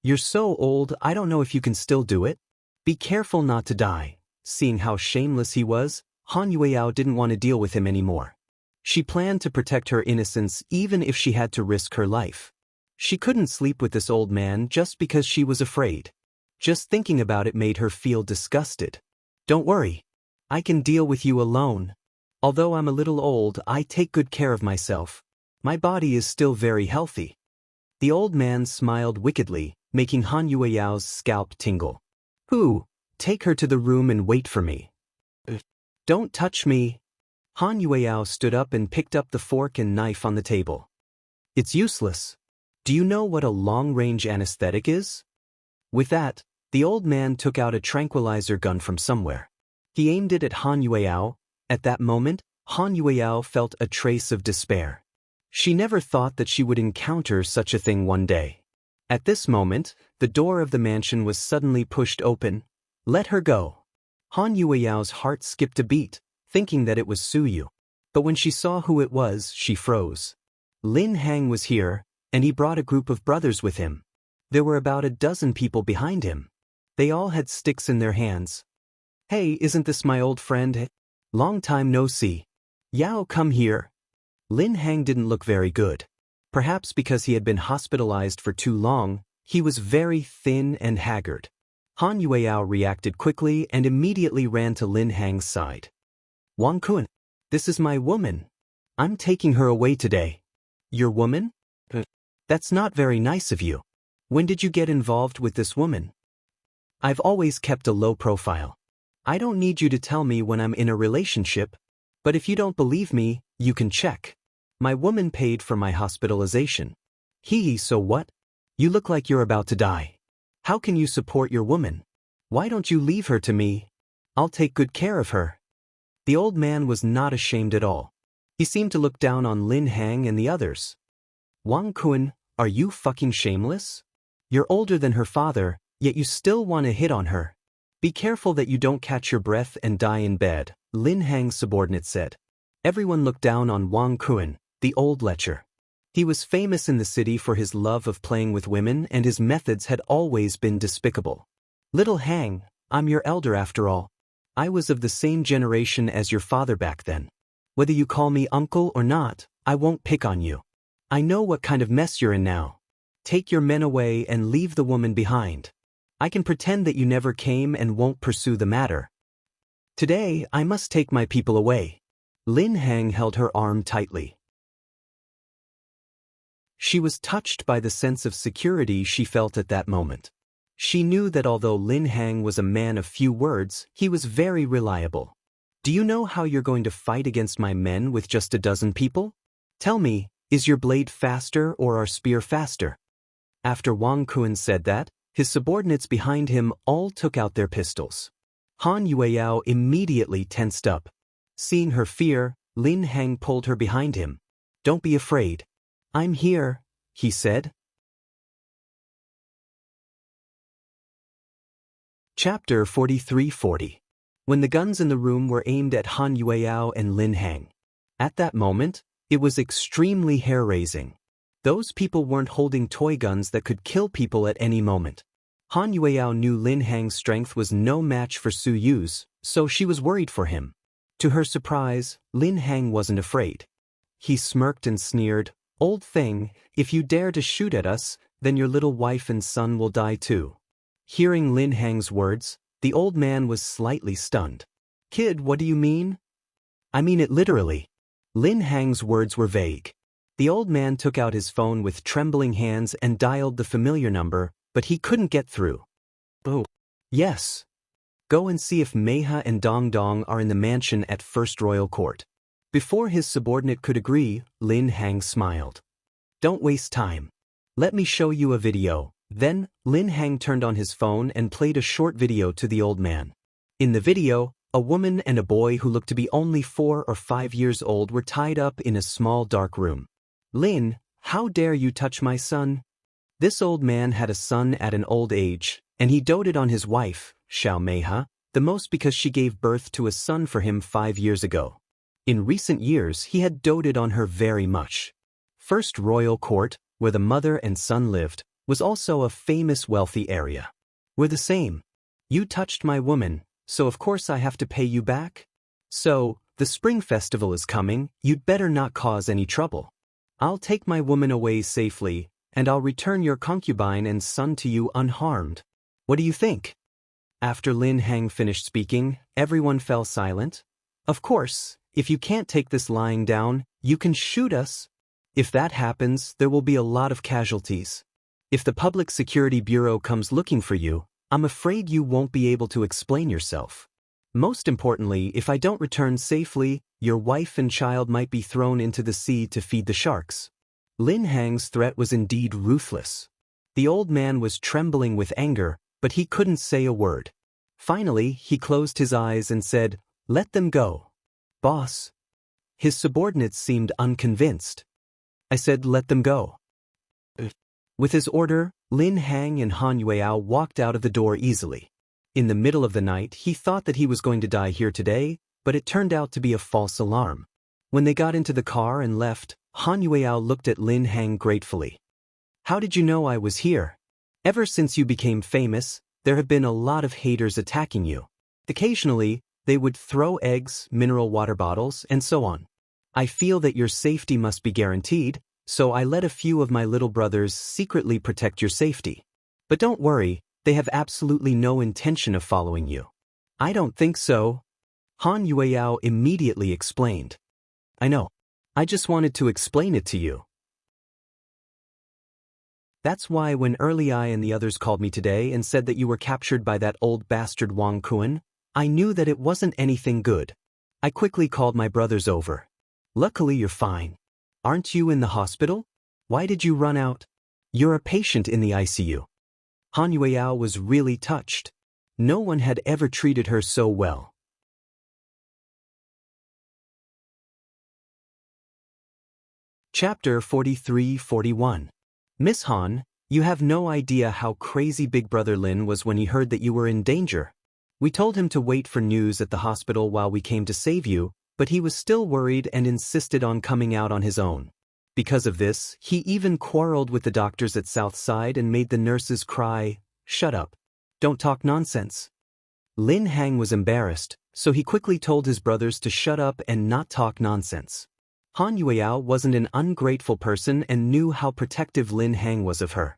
You're so old I don't know if you can still do it. Be careful not to die. Seeing how shameless he was, Han Yueyao didn't want to deal with him anymore. She planned to protect her innocence even if she had to risk her life. She couldn't sleep with this old man just because she was afraid. Just thinking about it made her feel disgusted. Don't worry. I can deal with you alone. Although I'm a little old, I take good care of myself. My body is still very healthy. The old man smiled wickedly, making Han Yueyao's scalp tingle. Take her to the room and wait for me. Don't touch me. Han Yueyao stood up and picked up the fork and knife on the table. It's useless. Do you know what a long-range anesthetic is? With that, the old man took out a tranquilizer gun from somewhere. He aimed it at Han Yueyao. At that moment, Han Yueyao felt a trace of despair. She never thought that she would encounter such a thing one day. At this moment, the door of the mansion was suddenly pushed open. Let her go. Han Yueyao's heart skipped a beat, thinking that it was Su Yu. But when she saw who it was, she froze. Lin Hang was here, and he brought a group of brothers with him. There were about a dozen people behind him. They all had sticks in their hands. Hey, isn't this my old friend? Long time no see. Yao, come here. Lin Hang didn't look very good. Perhaps because he had been hospitalized for too long, he was very thin and haggard. Han Yueyao reacted quickly and immediately ran to Lin Hang's side. Wang Kun, this is my woman. I'm taking her away today. Your woman? That's not very nice of you. When did you get involved with this woman? I've always kept a low profile. I don't need you to tell me when I'm in a relationship, but if you don't believe me, you can check. My woman paid for my hospitalization. So what? You look like you're about to die. How can you support your woman? Why don't you leave her to me? I'll take good care of her. The old man was not ashamed at all. He seemed to look down on Lin Hang and the others. Wang Kun, are you fucking shameless? You're older than her father, yet you still want to hit on her. Be careful that you don't catch your breath and die in bed, Lin Hang's subordinate said. Everyone looked down on Wang Kun, the old lecher. He was famous in the city for his love of playing with women, and his methods had always been despicable. Little Hang, I'm your elder after all. I was of the same generation as your father back then. Whether you call me uncle or not, I won't pick on you. I know what kind of mess you're in now. Take your men away and leave the woman behind. I can pretend that you never came and won't pursue the matter. Today, I must take my people away. Lin Hang held her arm tightly. She was touched by the sense of security she felt at that moment. She knew that although Lin Hang was a man of few words, he was very reliable. Do you know how you're going to fight against my men with just a dozen people? Tell me, is your blade faster or our spear faster? After Wang Kun said that, his subordinates behind him all took out their pistols. Han Yueyao immediately tensed up. Seeing her fear, Lin Hang pulled her behind him. Don't be afraid. I'm here, he said. Chapter 4340. When the guns in the room were aimed at Han Yueyao and Lin Hang. At that moment, it was extremely hair-raising. Those people weren't holding toy guns that could kill people at any moment. Han Yueyao knew Lin Hang's strength was no match for Su Yu's, so she was worried for him. To her surprise, Lin Hang wasn't afraid. He smirked and sneered, "Old thing, if you dare to shoot at us, then your little wife and son will die too." Hearing Lin Hang's words, the old man was slightly stunned. "Kid, what do you mean?" "I mean it literally." Lin Hang's words were vague. The old man took out his phone with trembling hands and dialed the familiar number, but he couldn't get through. "Oh, yes. Go and see if Meiha and Dong Dong are in the mansion at First Royal Court." Before his subordinate could agree, Lin Hang smiled. "Don't waste time. Let me show you a video." Then, Lin Hang turned on his phone and played a short video to the old man. In the video, a woman and a boy who looked to be only 4 or 5 years old were tied up in a small dark room. "Lin, how dare you touch my son?" This old man had a son at an old age, and he doted on his wife, Xiao Meiha, the most because she gave birth to a son for him 5 years ago. In recent years he had doted on her very much. First Royal Court, where the mother and son lived, was also a famous wealthy area. "We're the same. You touched my woman, so of course I have to pay you back? So, the spring festival is coming, you'd better not cause any trouble. I'll take my woman away safely, and I'll return your concubine and son to you unharmed. What do you think?" After Lin Hang finished speaking, everyone fell silent. "Of course, if you can't take this lying down, you can shoot us. If that happens, there will be a lot of casualties. If the Public Security Bureau comes looking for you, I'm afraid you won't be able to explain yourself. Most importantly, if I don't return safely, your wife and child might be thrown into the sea to feed the sharks." Lin Hang's threat was indeed ruthless. The old man was trembling with anger, but he couldn't say a word. Finally, he closed his eyes and said, "Let them go." "Boss." His subordinates seemed unconvinced. "I said let them go." With his order, Lin Hang and Han Yueyao walked out of the door easily. In the middle of the night, he thought that he was going to die here today, but it turned out to be a false alarm. When they got into the car and left, Han Yueyao looked at Lin Hang gratefully. "How did you know I was here? Ever since you became famous, there have been a lot of haters attacking you. Occasionally, they would throw eggs, mineral water bottles, and so on. I feel that your safety must be guaranteed, so I let a few of my little brothers secretly protect your safety. But don't worry, they have absolutely no intention of following you." "I don't think so," Han Yueyao immediately explained. "I know. I just wanted to explain it to you. That's why when Early Eye and the others called me today and said that you were captured by that old bastard Wang Kuan, I knew that it wasn't anything good. I quickly called my brothers over. Luckily you're fine. Aren't you in the hospital? Why did you run out? You're a patient in the ICU." Han Yueyao was really touched. No one had ever treated her so well. Chapter 43-41. "Miss Han, you have no idea how crazy Big Brother Lin was when he heard that you were in danger. We told him to wait for news at the hospital while we came to save you, but he was still worried and insisted on coming out on his own. Because of this, he even quarreled with the doctors at Southside and made the nurses cry, 'Shut up. Don't talk nonsense.' Lin Hang was embarrassed, so he quickly told his brothers to shut up and not talk nonsense. Han Yueyao wasn't an ungrateful person and knew how protective Lin Hang was of her.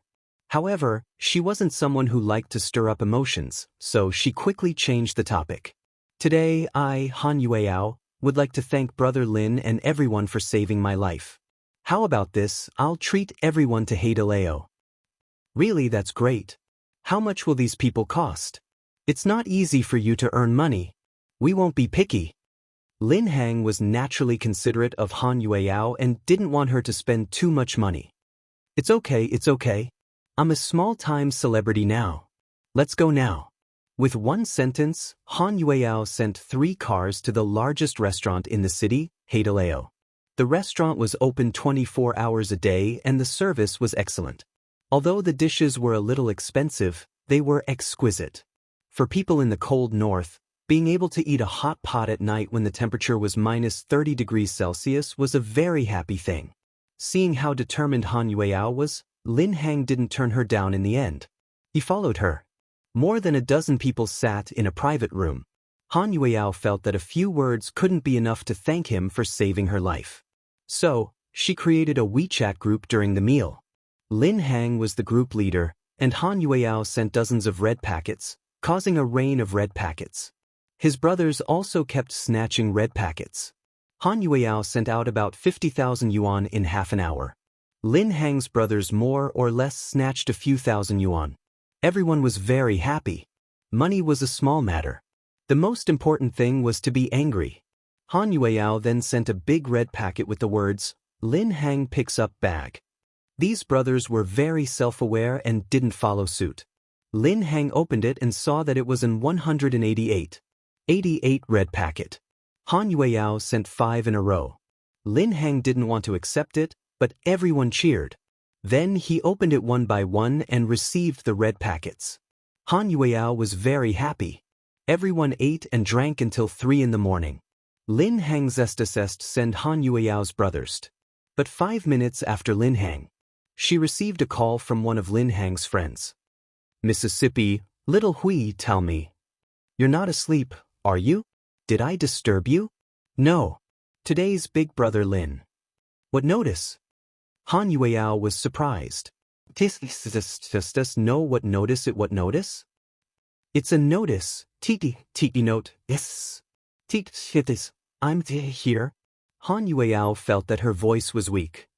However, she wasn't someone who liked to stir up emotions, so she quickly changed the topic. "Today I, Han Yueyao, would like to thank Brother Lin and everyone for saving my life. How about this, I'll treat everyone to Hadaleo." "Really, that's great. How much will these people cost? It's not easy for you to earn money. We won't be picky." Lin Hang was naturally considerate of Han Yueyao and didn't want her to spend too much money. It's okay. I'm a small-time celebrity now. Let's go now." With one sentence, Han Yueyao sent 3 cars to the largest restaurant in the city, Hadaleo. The restaurant was open 24 hours a day and the service was excellent. Although the dishes were a little expensive, they were exquisite. For people in the cold north, being able to eat a hot pot at night when the temperature was minus 30 degrees Celsius was a very happy thing. Seeing how determined Han Yueyao was, Lin Hang didn't turn her down in the end. He followed her. More than a dozen people sat in a private room. Han Yueyao felt that a few words couldn't be enough to thank him for saving her life. So, she created a WeChat group during the meal. Lin Hang was the group leader, and Han Yueyao sent dozens of red packets, causing a rain of red packets. His brothers also kept snatching red packets. Han Yueyao sent out about 50,000 yuan in half an hour. Lin Hang's brothers more or less snatched a few thousand yuan. Everyone was very happy. Money was a small matter. The most important thing was to be angry. Han Yueyao then sent a big red packet with the words, "Lin Hang picks up bag." These brothers were very self-aware and didn't follow suit. Lin Hang opened it and saw that it was an 188 red packet. Han Yueyao sent 5 in a row. Lin Hang didn't want to accept it, but everyone cheered. Then he opened it one by one and received the red packets. Han Yueyao was very happy. Everyone ate and drank until 3 in the morning. Lin Hang zestasest send Han Yueyao's brothers. But 5 minutes after Lin Hang, she received a call from one of Lin Hang's friends. "Mississippi, little Hui, tell me. You're not asleep, are you? Did I disturb you?" "No. Today's big brother Lin." "What notice?" Han Yueyao was surprised. "Know what notice it what notice?" "It's a notice, titi note, yes. Titis, I'm here." Han Yueyao felt that her voice was weak.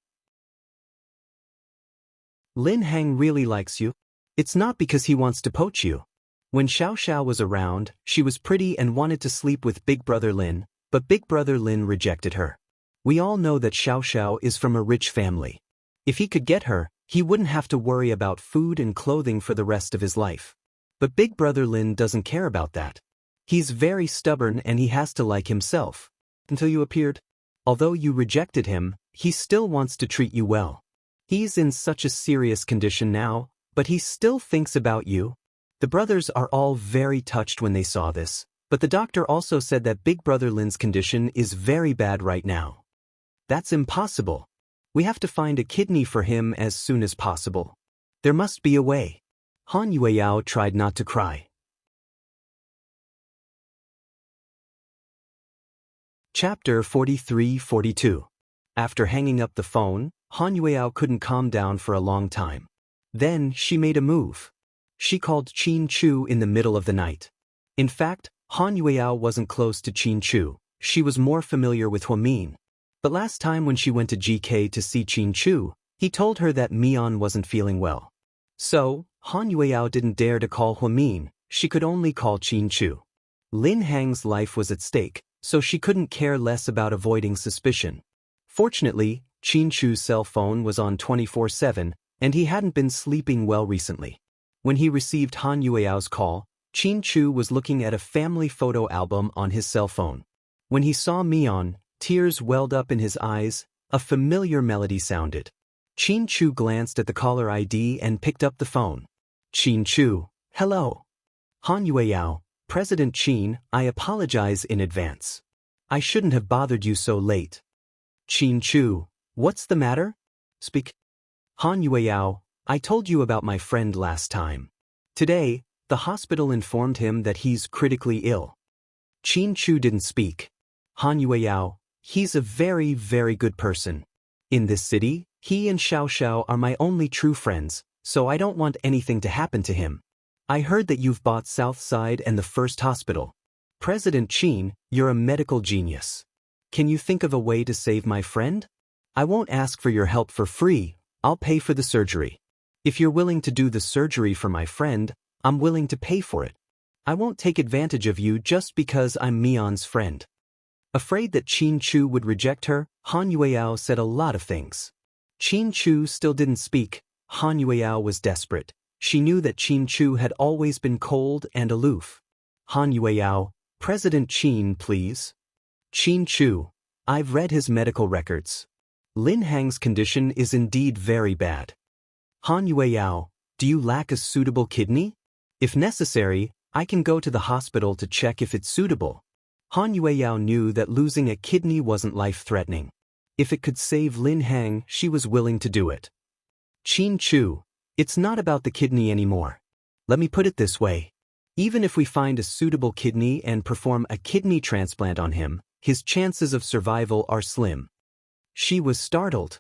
"Lin Hang really likes you. It's not because he wants to poach you." When Xiaoxiao was around, she was pretty and wanted to sleep with Big Brother Lin, but Big Brother Lin rejected her. We all know that Xiaoxiao is from a rich family. If he could get her, he wouldn't have to worry about food and clothing for the rest of his life. But Big Brother Lin doesn't care about that. He's very stubborn and he has to like himself. Until you appeared. Although you rejected him, he still wants to treat you well. He's in such a serious condition now, but he still thinks about you. The brothers are all very touched when they saw this, but the doctor also said that Big Brother Lin's condition is very bad right now. "That's impossible. We have to find a kidney for him as soon as possible. There must be a way." Han Yueyao tried not to cry. Chapter 43-42. After hanging up the phone, Han Yueyao couldn't calm down for a long time. Then she made a move. She called Qin Chu in the middle of the night. In fact, Han Yueyao wasn't close to Qin Chu. She was more familiar with Huamin. But last time when she went to GK to see Qin Chu, he told her that Mian wasn't feeling well. So, Han Yueyao didn't dare to call Huamin, she could only call Qin Chu. Lin Hang's life was at stake, so she couldn't care less about avoiding suspicion. Fortunately, Qin Chu's cell phone was on 24/7, and he hadn't been sleeping well recently. When he received Han Yueyao's call, Qin Chu was looking at a family photo album on his cell phone. When he saw Mian, tears welled up in his eyes, a familiar melody sounded. Qin Chu glanced at the caller ID and picked up the phone. "Qin Chu, hello. Han Yueyao, President Qin, I apologize in advance. I shouldn't have bothered you so late." "Qin Chu, what's the matter? Speak." "Han Yueyao, I told you about my friend last time. Today, the hospital informed him that he's critically ill." Qin Chu didn't speak. "Han Yueyao, he's a very, very good person. In this city, he and Xiaoxiao are my only true friends, so I don't want anything to happen to him. I heard that you've bought Southside and the First Hospital. President Qin, you're a medical genius. Can you think of a way to save my friend? I won't ask for your help for free, I'll pay for the surgery. If you're willing to do the surgery for my friend, I'm willing to pay for it. I won't take advantage of you just because I'm Mian's friend." Afraid that Qin Chu would reject her, Han Yueyao said a lot of things. Qin Chu still didn't speak. Han Yueyao was desperate. She knew that Qin Chu had always been cold and aloof. "Han Yueyao, President Qin, please." "Qin Chu, I've read his medical records. Lin Hang's condition is indeed very bad. Han Yueyao, do you lack a suitable kidney? If necessary, I can go to the hospital to check if it's suitable. Han Yueyao knew that losing a kidney wasn't life-threatening. If it could save Lin Hang, she was willing to do it. Qin Chu, it's not about the kidney anymore. Let me put it this way. Even if we find a suitable kidney and perform a kidney transplant on him, his chances of survival are slim. She was startled.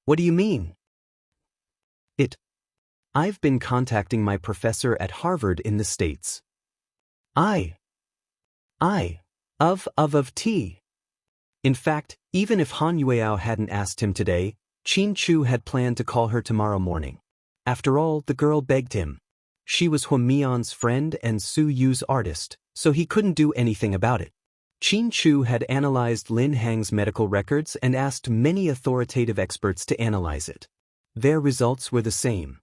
What do you mean? I've been contacting my professor at Harvard in the States. Of T. In fact, even if Han Yueyao hadn't asked him today, Qin Chu had planned to call her tomorrow morning. After all, the girl begged him. She was Hua Mian's friend and Su Yu's artist, so he couldn't do anything about it. Qin Chu had analyzed Lin Hang's medical records and asked many authoritative experts to analyze it. Their results were the same.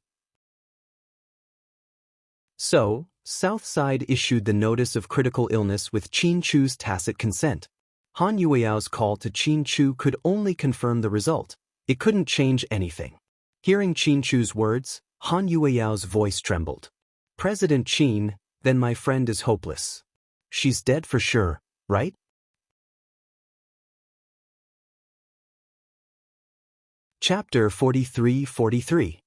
So, Southside issued the notice of critical illness with Qin Chu's tacit consent. Han Yueyao's call to Qin Chu could only confirm the result. It couldn't change anything. Hearing Qin Chu's words, Han Yueyao's voice trembled. President Qin, then my friend is hopeless. She's dead for sure, right? Chapter 43-43.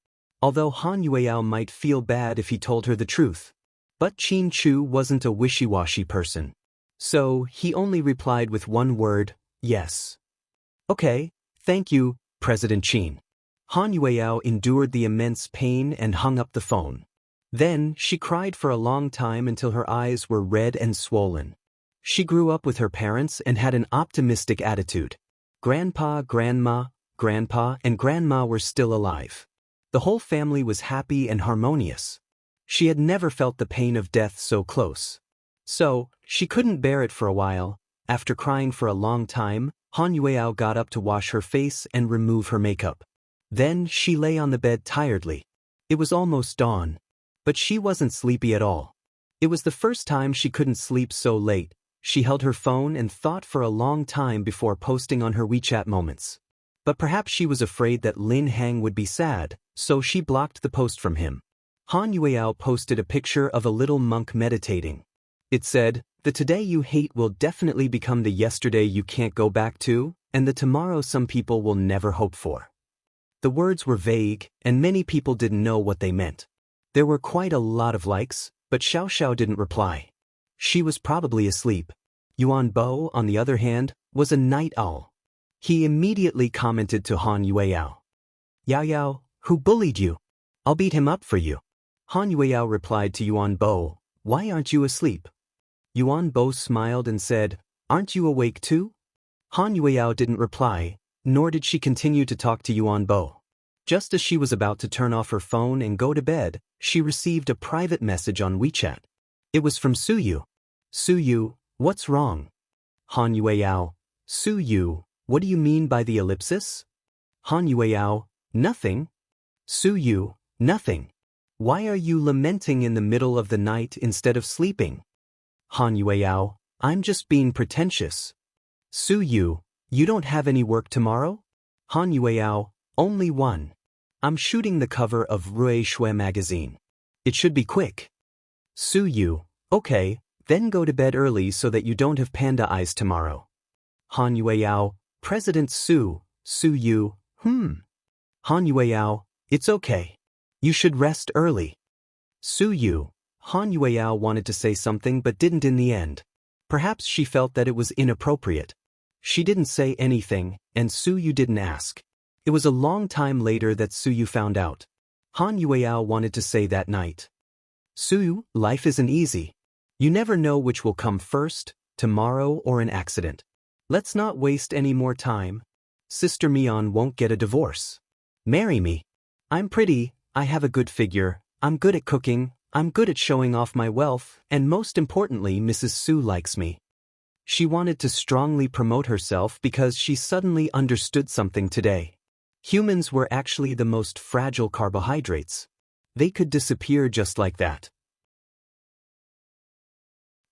Although Han Yueyao might feel bad if he told her the truth. But Qin Chu wasn't a wishy-washy person. So, he only replied with one word, yes. Okay, thank you, President Qin. Han Yueyao endured the immense pain and hung up the phone. Then, she cried for a long time until her eyes were red and swollen. She grew up with her parents and had an optimistic attitude. Grandpa, Grandma, Grandpa, and Grandma were still alive. The whole family was happy and harmonious. She had never felt the pain of death so close. So, she couldn't bear it for a while. After crying for a long time, Han Yueyao got up to wash her face and remove her makeup. Then, she lay on the bed tiredly. It was almost dawn. But she wasn't sleepy at all. It was the first time she couldn't sleep so late. She held her phone and thought for a long time before posting on her WeChat moments. But perhaps she was afraid that Lin Hang would be sad, so she blocked the post from him. Han Yueyao posted a picture of a little monk meditating. It said, "The today you hate will definitely become the yesterday you can't go back to, and the tomorrow some people will never hope for." The words were vague, and many people didn't know what they meant. There were quite a lot of likes, but Xiao didn't reply. She was probably asleep. Yuan Bo, on the other hand, was a night owl. He immediately commented to Han Yueyao. "Yao Yao, who bullied you? I'll beat him up for you." Han Yueyao replied to Yuan Bo, "Why aren't you asleep?" Yuan Bo smiled and said, "Aren't you awake too?" Han Yueyao didn't reply, nor did she continue to talk to Yuan Bo. Just as she was about to turn off her phone and go to bed, she received a private message on WeChat. It was from Su Yu. "Su Yu, what's wrong?" Han Yueyao, "Su Yu, what do you mean by the ellipsis?" Han Yueyao, "Nothing." Su Yu, "Nothing. Why are you lamenting in the middle of the night instead of sleeping?" Han Yueyao, "I'm just being pretentious." Su Yu, "You don't have any work tomorrow?" Han Yueyao, "Only one. I'm shooting the cover of Rui Shui magazine. It should be quick." Su Yu, "Okay, then go to bed early so that you don't have panda eyes tomorrow." Han Yueyao, "President Su Yu, Han Yueyao, "It's okay. You should rest early." Su Yu, Han Yueyao wanted to say something but didn't in the end. Perhaps she felt that it was inappropriate. She didn't say anything, and Su Yu didn't ask. It was a long time later that Su Yu found out. Han Yueyao wanted to say that night. "Su Yu, life isn't easy. You never know which will come first, tomorrow or an accident. Let's not waste any more time. Sister Mian won't get a divorce. Marry me. I'm pretty, I have a good figure, I'm good at cooking, I'm good at showing off my wealth, and most importantly, Mrs. Su likes me." She wanted to strongly promote herself because she suddenly understood something today. Humans were actually the most fragile carbohydrates. They could disappear just like that.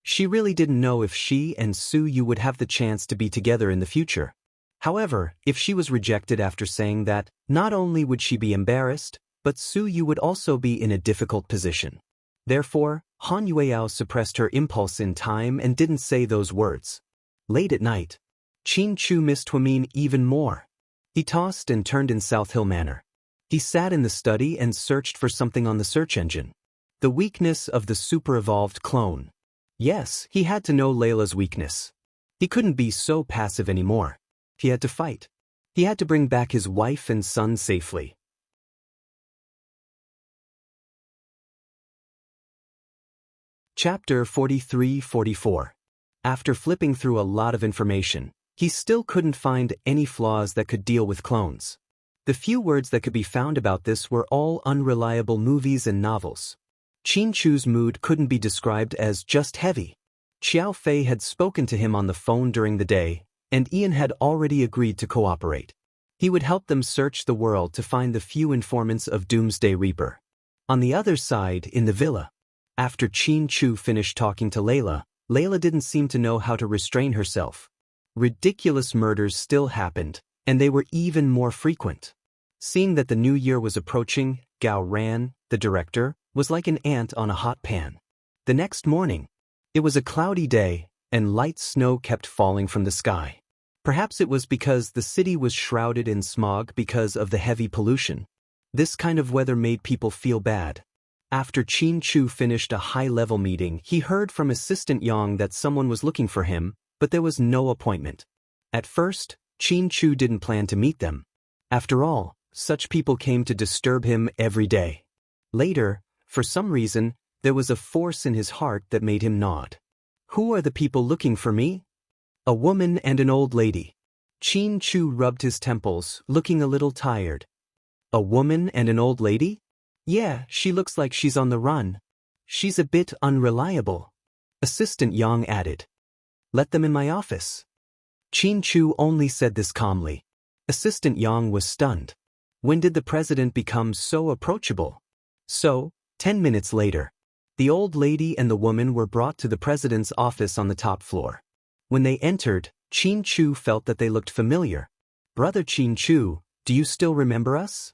She really didn't know if she and Su Yu would have the chance to be together in the future. However, if she was rejected after saying that, not only would she be embarrassed, but Su Yu would also be in a difficult position. Therefore, Han Yueyao suppressed her impulse in time and didn't say those words. Late at night, Qin Chu missed Huamin even more. He tossed and turned in South Hill Manor. He sat in the study and searched for something on the search engine. The weakness of the super-evolved clone. Yes, he had to know Layla's weakness. He couldn't be so passive anymore. He had to fight. He had to bring back his wife and son safely. Chapter 43-44. After flipping through a lot of information, he still couldn't find any flaws that could deal with clones. The few words that could be found about this were all unreliable movies and novels. Qin Chu's mood couldn't be described as just heavy. Xiao Fei had spoken to him on the phone during the day, and Ian had already agreed to cooperate. He would help them search the world to find the few informants of Doomsday Reaper. On the other side, in the villa, after Qin Chu finished talking to Layla, Layla didn't seem to know how to restrain herself. Ridiculous murders still happened, and they were even more frequent. Seeing that the new year was approaching, Gao Ran, the director, was like an ant on a hot pan. The next morning, it was a cloudy day, and light snow kept falling from the sky. Perhaps it was because the city was shrouded in smog because of the heavy pollution. This kind of weather made people feel bad. After Qin Chu finished a high-level meeting, he heard from Assistant Yang that someone was looking for him, but there was no appointment. At first, Qin Chu didn't plan to meet them. After all, such people came to disturb him every day. Later, for some reason, there was a force in his heart that made him nod. Who are the people looking for me? A woman and an old lady. Qin Chu rubbed his temples, looking a little tired. A woman and an old lady? Yeah, she looks like she's on the run. She's a bit unreliable. Assistant Yang added. Let them in my office. Qin Chu only said this calmly. Assistant Yang was stunned. When did the president become so approachable? So, 10 minutes later, the old lady and the woman were brought to the president's office on the top floor. When they entered, Qin Chu felt that they looked familiar. Brother Qin Chu, do you still remember us?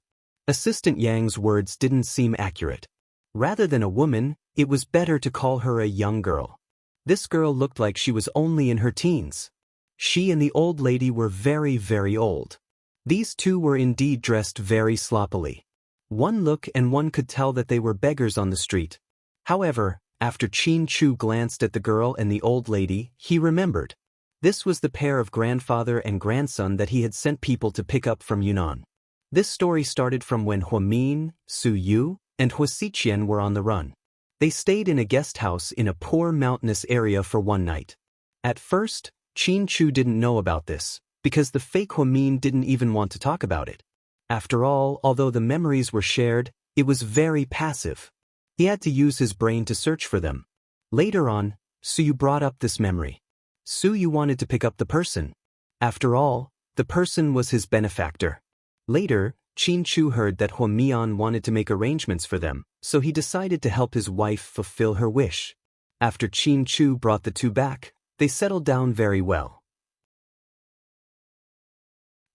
Assistant Yang's words didn't seem accurate. Rather than a woman, it was better to call her a young girl. This girl looked like she was only in her teens. She and the old lady were very, very old. These two were indeed dressed very sloppily. One look and one could tell that they were beggars on the street. However, after Qin Chu glanced at the girl and the old lady, he remembered. This was the pair of grandfather and grandson that he had sent people to pick up from Yunnan. This story started from when Huamin, Su Yu, and Hua Xiqian were on the run. They stayed in a guest house in a poor mountainous area for one night. At first, Qin Chu didn't know about this, because the fake Huamin didn't even want to talk about it. After all, although the memories were shared, it was very passive. He had to use his brain to search for them. Later on, Su Yu brought up this memory. Su Yu wanted to pick up the person. After all, the person was his benefactor. Later, Qin Chu heard that Huamian wanted to make arrangements for them, so he decided to help his wife fulfill her wish. After Qin Chu brought the two back, they settled down very well.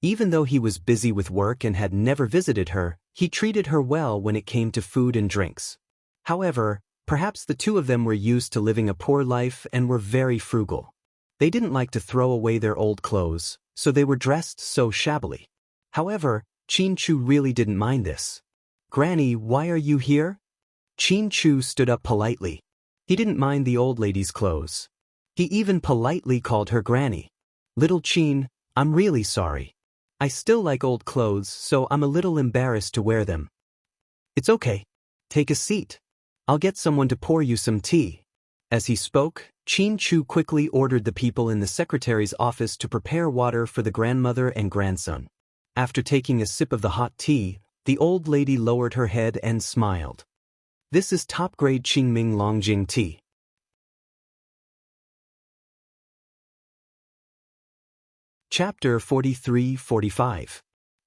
Even though he was busy with work and had never visited her, he treated her well when it came to food and drinks. However, perhaps the two of them were used to living a poor life and were very frugal. They didn't like to throw away their old clothes, so they were dressed so shabbily. However, Qin Chu really didn't mind this. Granny, why are you here? Qin Chu stood up politely. He didn't mind the old lady's clothes. He even politely called her Granny. Little Qin, I'm really sorry. I still like old clothes, so I'm a little embarrassed to wear them. It's okay. Take a seat. I'll get someone to pour you some tea. As he spoke, Qin Chu quickly ordered the people in the secretary's office to prepare water for the grandmother and grandson. After taking a sip of the hot tea, the old lady lowered her head and smiled. This is top-grade Qingming Longjing tea. Chapter 43-45.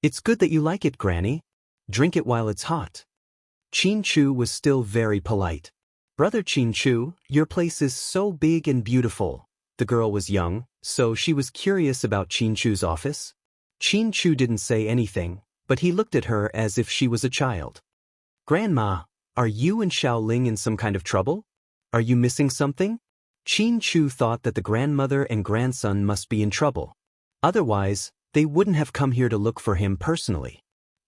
It's good that you like it, Granny. Drink it while it's hot. Qin Chu was still very polite. Brother Qin Chu, your place is so big and beautiful. The girl was young, so she was curious about Qin Chu's office. Qin Chu didn't say anything, but he looked at her as if she was a child. Grandma, are you and Xiaoling in some kind of trouble? Are you missing something? Qin Chu thought that the grandmother and grandson must be in trouble. Otherwise, they wouldn't have come here to look for him personally.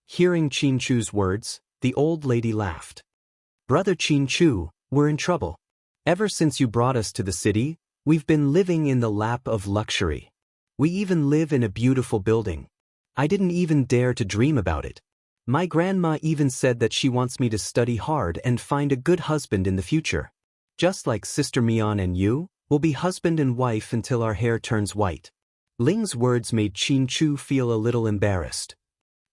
Hearing Qin Chu's words, the old lady laughed. Brother Qin Chu, we're in trouble. Ever since you brought us to the city, we've been living in the lap of luxury. We even live in a beautiful building. I didn't even dare to dream about it. My grandma even said that she wants me to study hard and find a good husband in the future. Just like Sister Mian and you, we'll be husband and wife until our hair turns white. Ling's words made Qin Chu feel a little embarrassed.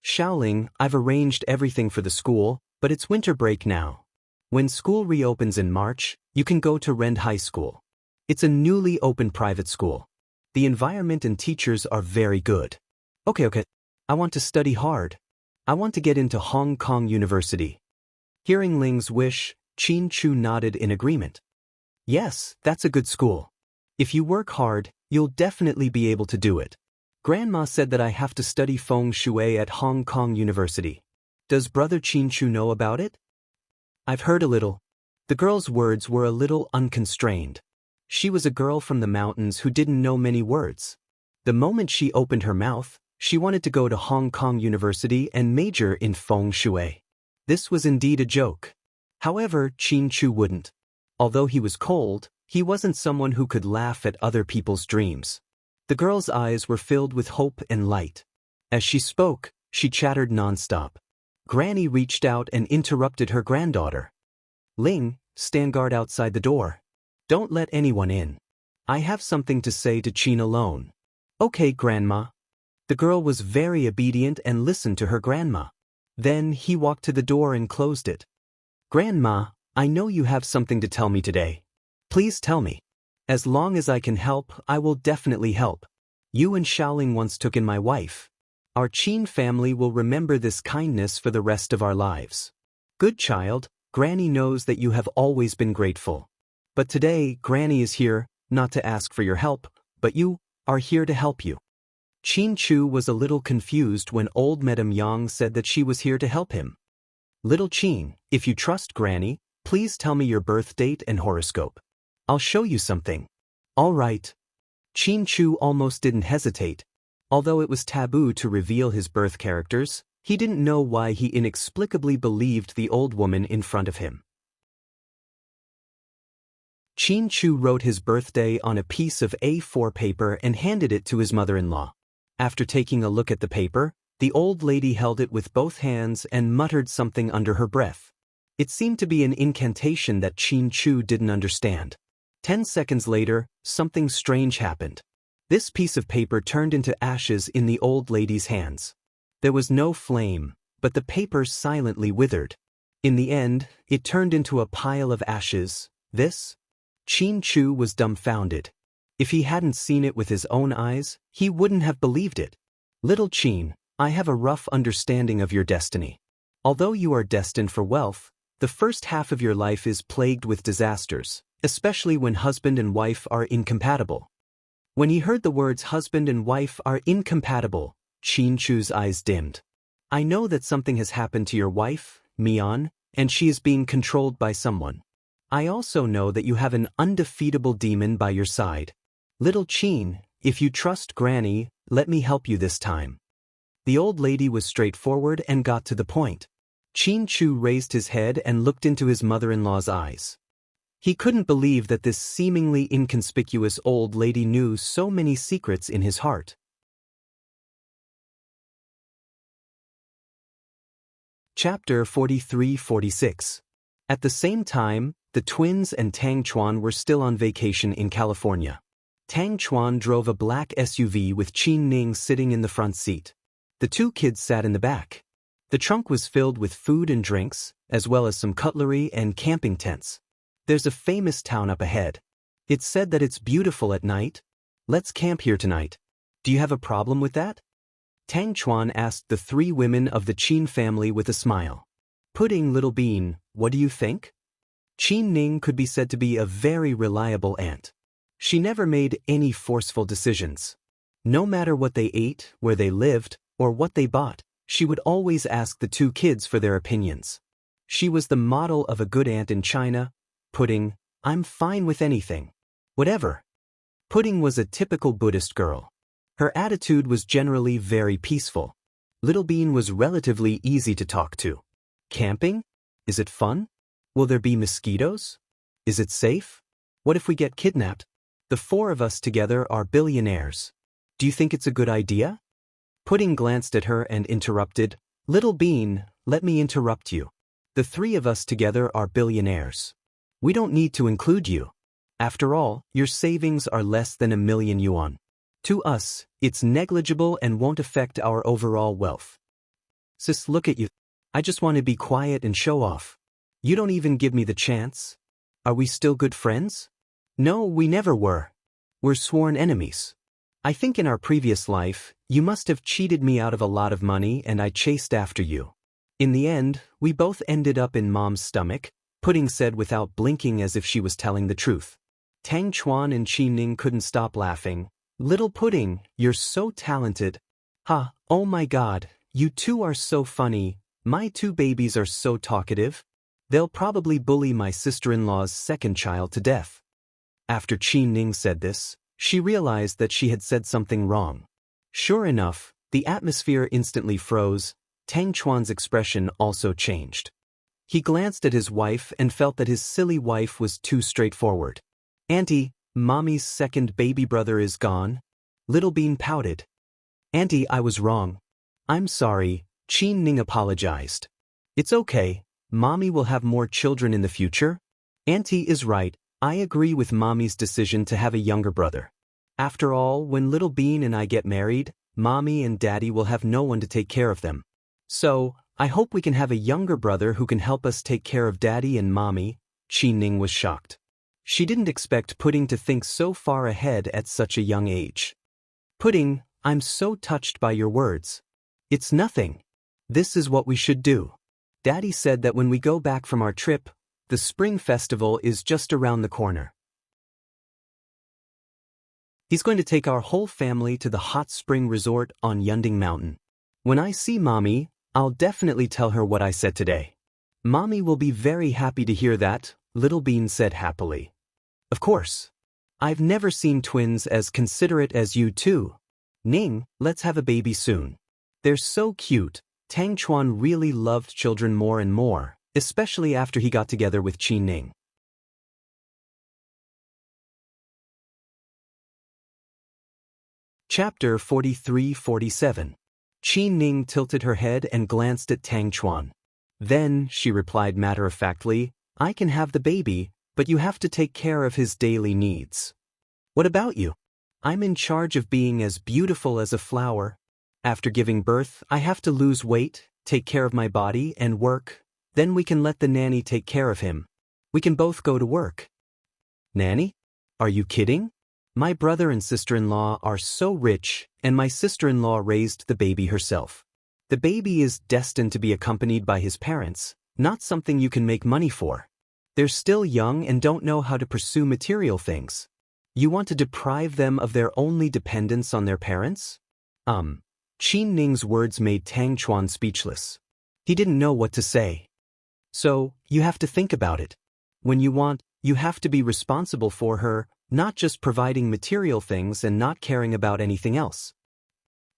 Xiaoling, I've arranged everything for the school, but it's winter break now. When school reopens in March, you can go to Rend High School. It's a newly opened private school. The environment and teachers are very good. Okay. I want to study hard. I want to get into Hong Kong University. Hearing Ling's wish, Qin Chu nodded in agreement. Yes, that's a good school. If you work hard, you'll definitely be able to do it. Grandma said that I have to study feng shui at Hong Kong University. Does Brother Qin Chu know about it? I've heard a little. The girl's words were a little unconstrained. She was a girl from the mountains who didn't know many words. The moment she opened her mouth, she wanted to go to Hong Kong University and major in feng shui. This was indeed a joke. However, Qin Chu wouldn't. Although he was cold, he wasn't someone who could laugh at other people's dreams. The girl's eyes were filled with hope and light. As she spoke, she chattered nonstop. Granny reached out and interrupted her granddaughter. Ling, stand guard outside the door. Don't let anyone in. I have something to say to Qin alone. Okay, Grandma. The girl was very obedient and listened to her grandma. Then he walked to the door and closed it. Grandma, I know you have something to tell me today. Please tell me. As long as I can help, I will definitely help. You and Xiaoling once took in my wife. Our Qin family will remember this kindness for the rest of our lives. Good child, Granny knows that you have always been grateful. But today, Granny is here, not to ask for your help, but you are here to help you. Qin Chu was a little confused when old Madame Yang said that she was here to help him. Little Qin, if you trust Granny, please tell me your birth date and horoscope. I'll show you something. All right. Qin Chu almost didn't hesitate. Although it was taboo to reveal his birth characters, he didn't know why he inexplicably believed the old woman in front of him. Qin Chu wrote his birthday on a piece of A4 paper and handed it to his mother-in-law. After taking a look at the paper, the old lady held it with both hands and muttered something under her breath. It seemed to be an incantation that Qin Chu didn't understand. 10 seconds later, something strange happened. This piece of paper turned into ashes in the old lady's hands. There was no flame, but the paper silently withered. In the end, it turned into a pile of ashes. Qin Chu was dumbfounded. If he hadn't seen it with his own eyes, he wouldn't have believed it. Little Qin, I have a rough understanding of your destiny. Although you are destined for wealth, the first half of your life is plagued with disasters, especially when husband and wife are incompatible. When he heard the words husband and wife are incompatible, Qin Chu's eyes dimmed. I know that something has happened to your wife, Mian, and she is being controlled by someone. I also know that you have an undefeatable demon by your side. Little Qin, if you trust Granny, let me help you this time. The old lady was straightforward and got to the point. Qin Chu raised his head and looked into his mother-in-law's eyes. He couldn't believe that this seemingly inconspicuous old lady knew so many secrets in his heart. Chapter 43-46. At the same time, the twins and Tang Chuan were still on vacation in California. Tang Chuan drove a black SUV with Qin Ning sitting in the front seat. The two kids sat in the back. The trunk was filled with food and drinks, as well as some cutlery and camping tents. There's a famous town up ahead. It's said that it's beautiful at night. Let's camp here tonight. Do you have a problem with that? Tang Chuan asked the three women of the Qin family with a smile. Pudding, Little Bean, what do you think? Qin Ning could be said to be a very reliable aunt. She never made any forceful decisions. No matter what they ate, where they lived, or what they bought, she would always ask the two kids for their opinions. She was the model of a good aunt in China. Pudding, I'm fine with anything. Whatever. Pudding was a typical Buddhist girl. Her attitude was generally very peaceful. Little Bean was relatively easy to talk to. Camping? Is it fun? Will there be mosquitoes? Is it safe? What if we get kidnapped? The four of us together are billionaires. Do you think it's a good idea? Pudding glanced at her and interrupted. Little Bean, let me interrupt you. The three of us together are billionaires. We don't need to include you. After all, your savings are less than 1,000,000 yuan. To us, it's negligible and won't affect our overall wealth. Sis, look at you. I just want to be quiet and show off. You don't even give me the chance. Are we still good friends? No, we never were. We're sworn enemies. I think in our previous life, you must have cheated me out of a lot of money and I chased after you. In the end, we both ended up in Mom's stomach, Pudding said without blinking as if she was telling the truth. Tang Chuan and Qin Ning couldn't stop laughing. Little Pudding, you're so talented. Ha, oh my God, you two are so funny. My two babies are so talkative. They'll probably bully my sister-in-law's second child to death. After Qin Ning said this, she realized that she had said something wrong. Sure enough, the atmosphere instantly froze. Tang Chuan's expression also changed. He glanced at his wife and felt that his silly wife was too straightforward. Auntie, Mommy's second baby brother is gone. Little Bean pouted. Auntie, I was wrong. I'm sorry, Qin Ning apologized. It's okay, Mommy will have more children in the future. Auntie is right, I agree with Mommy's decision to have a younger brother. After all, when Little Bean and I get married, Mommy and Daddy will have no one to take care of them. So, I hope we can have a younger brother who can help us take care of Daddy and Mommy. Qin Ning was shocked. She didn't expect Pudding to think so far ahead at such a young age. Pudding, I'm so touched by your words. It's nothing. This is what we should do. Daddy said that when we go back from our trip, the spring festival is just around the corner. He's going to take our whole family to the hot spring resort on Yunding Mountain. When I see Mommy, I'll definitely tell her what I said today. Mommy will be very happy to hear that, Little Bean said happily. Of course. I've never seen twins as considerate as you two. Ning, let's have a baby soon. They're so cute. Tang Chuan really loved children more and more, especially after he got together with Qin Ning. Chapter 43-47. Qin Ning tilted her head and glanced at Tang Chuan. Then, she replied matter-of-factly, I can have the baby, but you have to take care of his daily needs. What about you? I'm in charge of being as beautiful as a flower. After giving birth, I have to lose weight, take care of my body, and work. Then we can let the nanny take care of him. We can both go to work. Nanny? Are you kidding? My brother and sister-in-law are so rich, and my sister-in-law raised the baby herself. The baby is destined to be accompanied by his parents, not something you can make money for. They're still young and don't know how to pursue material things. You want to deprive them of their only dependence on their parents? Qin Ning's words made Tang Chuan speechless. He didn't know what to say. So, you have to think about it. When you want, you have to be responsible for her, not just providing material things and not caring about anything else.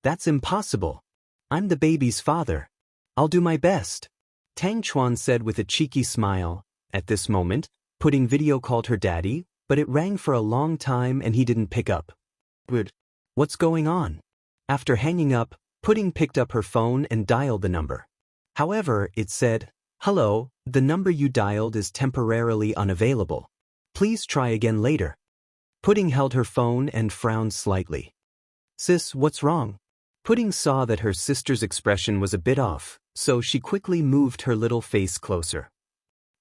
That's impossible. I'm the baby's father. I'll do my best. Tang Chuan said with a cheeky smile. At this moment, Pudding video called her daddy, but it rang for a long time and he didn't pick up. Weird. What's going on? After hanging up, Pudding picked up her phone and dialed the number. However, it said, Hello, the number you dialed is temporarily unavailable. Please try again later. Pudding held her phone and frowned slightly. Sis, what's wrong? Pudding saw that her sister's expression was a bit off, so she quickly moved her little face closer.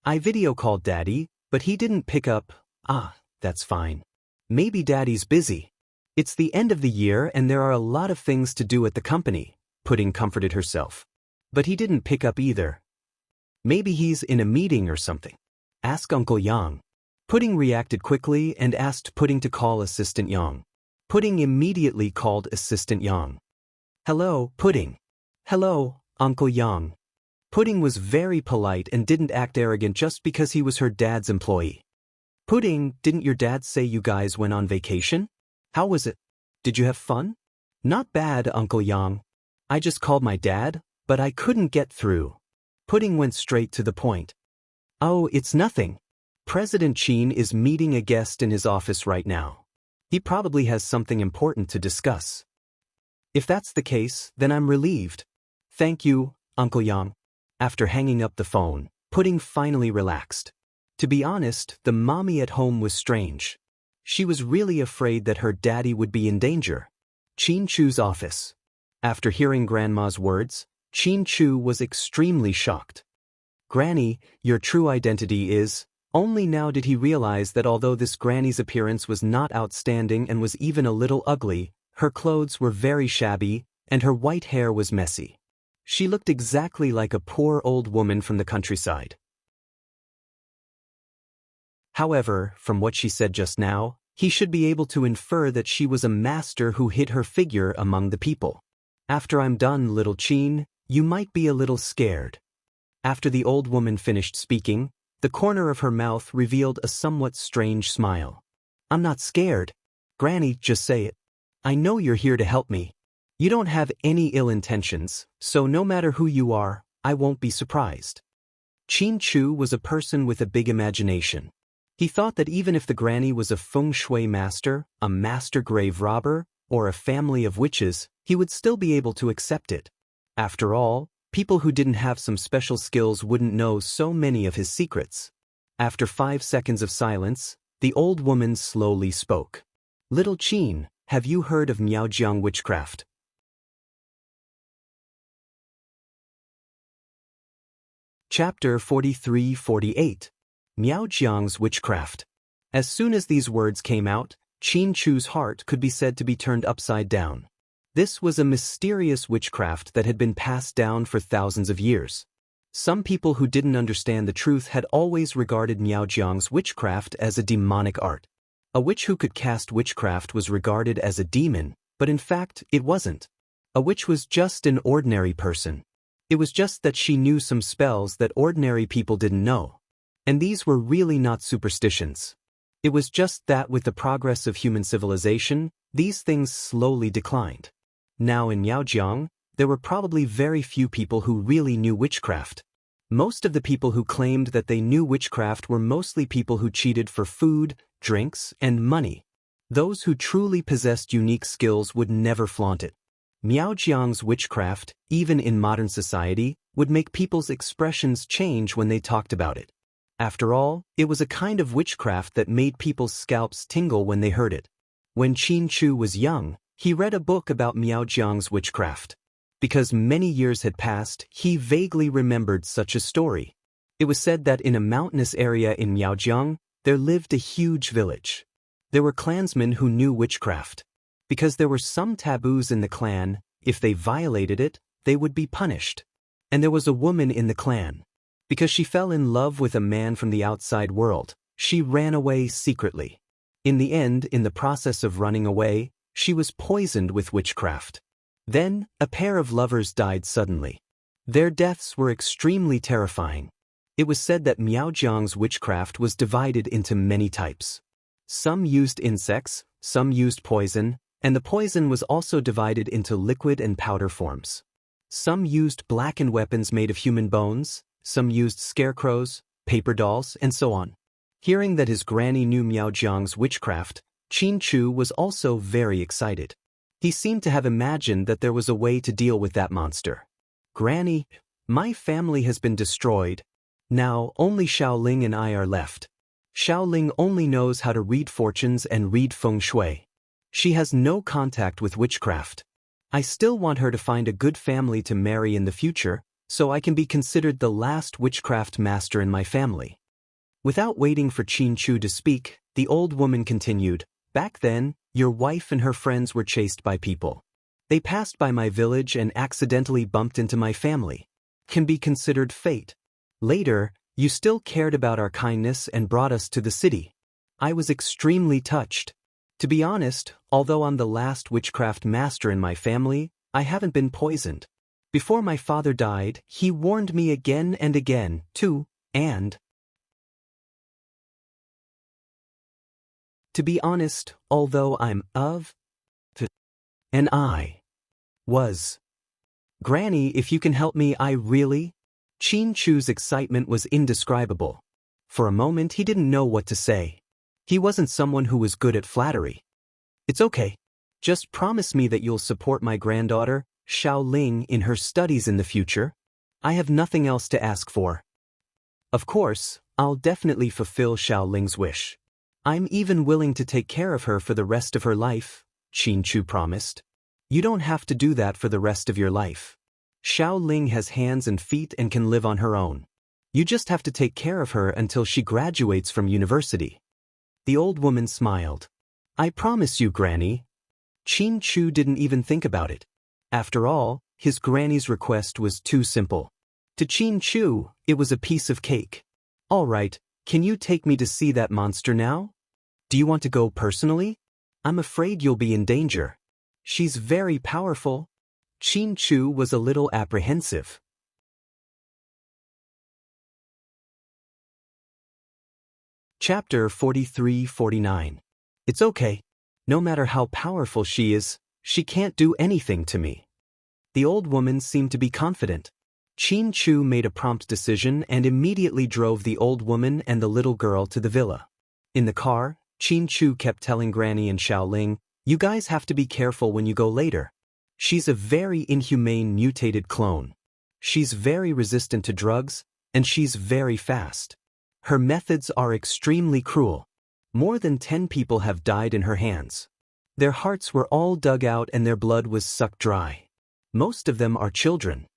I video called Daddy, but he didn't pick up. Ah, that's fine. Maybe Daddy's busy. It's the end of the year and there are a lot of things to do at the company, Pudding comforted herself. But he didn't pick up either. Maybe he's in a meeting or something. Ask Uncle Yang. Pudding reacted quickly and asked Pudding to call Assistant Yang. Pudding immediately called Assistant Yang. Hello, Pudding. Hello, Uncle Yang. Pudding was very polite and didn't act arrogant just because he was her dad's employee. Pudding, didn't your dad say you guys went on vacation? How was it? Did you have fun? Not bad, Uncle Yang. I just called my dad, but I couldn't get through. Pudding went straight to the point. Oh, it's nothing. President Qin is meeting a guest in his office right now. He probably has something important to discuss. If that's the case, then I'm relieved. Thank you, Uncle Yang. After hanging up the phone, Pudding finally relaxed. To be honest, the mommy at home was strange. She was really afraid that her daddy would be in danger. Qin Chu's office. After hearing Grandma's words, Qin Chu was extremely shocked. Granny, your true identity is... Only now did he realize that although this granny's appearance was not outstanding and was even a little ugly, her clothes were very shabby, and her white hair was messy. She looked exactly like a poor old woman from the countryside. However, from what she said just now, he should be able to infer that she was a master who hid her figure among the people. After I'm done, little Qin, you might be a little scared. After the old woman finished speaking, the corner of her mouth revealed a somewhat strange smile. I'm not scared. Granny, just say it. I know you're here to help me. You don't have any ill intentions, so no matter who you are, I won't be surprised. Qin Chu was a person with a big imagination. He thought that even if the granny was a feng shui master, a master grave robber, or a family of witches, he would still be able to accept it. After all, people who didn't have some special skills wouldn't know so many of his secrets. After 5 seconds of silence, the old woman slowly spoke. Little Qin, have you heard of Miaojiang witchcraft? Chapter 43-48. Miaojiang's witchcraft. As soon as these words came out, Qin Chu's heart could be said to be turned upside down. This was a mysterious witchcraft that had been passed down for thousands of years. Some people who didn't understand the truth had always regarded Miaojiang's witchcraft as a demonic art. A witch who could cast witchcraft was regarded as a demon, but in fact, it wasn't. A witch was just an ordinary person. It was just that she knew some spells that ordinary people didn't know. And these were really not superstitions. It was just that with the progress of human civilization, these things slowly declined. Now in Miaojiang, there were probably very few people who really knew witchcraft. Most of the people who claimed that they knew witchcraft were mostly people who cheated for food, drinks, and money. Those who truly possessed unique skills would never flaunt it. Miaojiang's witchcraft, even in modern society, would make people's expressions change when they talked about it. After all, it was a kind of witchcraft that made people's scalps tingle when they heard it. When Qin Chu was young, he read a book about Miaojiang's witchcraft. Because many years had passed, he vaguely remembered such a story. It was said that in a mountainous area in Miaojiang, there lived a huge village. There were clansmen who knew witchcraft. Because there were some taboos in the clan, if they violated it, they would be punished. And there was a woman in the clan. Because she fell in love with a man from the outside world, she ran away secretly. In the end, in the process of running away, she was poisoned with witchcraft. Then, a pair of lovers died suddenly. Their deaths were extremely terrifying. It was said that Miaojiang's witchcraft was divided into many types. Some used insects, some used poison, and the poison was also divided into liquid and powder forms. Some used blackened weapons made of human bones, some used scarecrows, paper dolls, and so on. Hearing that his granny knew Miaojiang's witchcraft, Qin Chu was also very excited. He seemed to have imagined that there was a way to deal with that monster. Granny, my family has been destroyed. Now only Xiaoling and I are left. Xiaoling only knows how to read fortunes and read feng shui. She has no contact with witchcraft. I still want her to find a good family to marry in the future, so I can be considered the last witchcraft master in my family. Without waiting for Qin Chu to speak, the old woman continued, Back then, your wife and her friends were chased by people. They passed by my village and accidentally bumped into my family. Can be considered fate. Later, You still cared about our kindness and brought us to the city. I was extremely touched. To be honest, although I'm the last witchcraft master in my family, I haven't been poisoned. Before my father died, he warned me again and again, to be honest, although I'm and I was. Granny, if you can help me, I really. Qin Chu's excitement was indescribable. For a moment he didn't know what to say. He wasn't someone who was good at flattery. It's okay. Just promise me that you'll support my granddaughter, Xiaoling, in her studies in the future. I have nothing else to ask for. Of course, I'll definitely fulfill Xiaoling's wish. I'm even willing to take care of her for the rest of her life, Qin Chu promised. You don't have to do that for the rest of your life. Xiaoling has hands and feet and can live on her own. You just have to take care of her until she graduates from university. The old woman smiled. I promise you, Granny. Qin Chu didn't even think about it. After all, his granny's request was too simple. To Qin Chu, it was a piece of cake. All right, can you take me to see that monster now? Do you want to go personally? I'm afraid you'll be in danger. She's very powerful. Qin Chu was a little apprehensive. Chapter 43-49. It's okay. No matter how powerful she is, she can't do anything to me. The old woman seemed to be confident. Qin Chu made a prompt decision and immediately drove the old woman and the little girl to the villa. In the car, Qin Chu kept telling Granny and Xiaoling, you guys have to be careful when you go later. She's a very inhumane mutated clone. She's very resistant to drugs, and she's very fast. Her methods are extremely cruel. More than 10 people have died in her hands. Their hearts were all dug out and their blood was sucked dry. Most of them are children.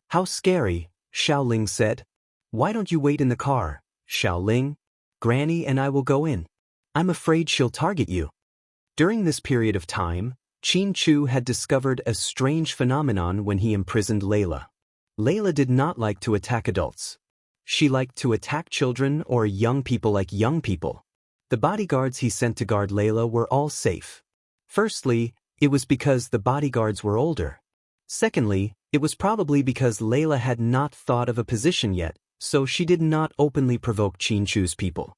How scary, Xiaoling said. Why don't you wait in the car, Xiaoling? Granny and I will go in. I'm afraid she'll target you. During this period of time, Qin Chu had discovered a strange phenomenon when he imprisoned Layla. Layla did not like to attack adults. She liked to attack children or young people like young people. The bodyguards he sent to guard Layla were all safe. Firstly, it was because the bodyguards were older. Secondly, it was probably because Layla had not thought of a position yet, so she did not openly provoke Qin Chu's people.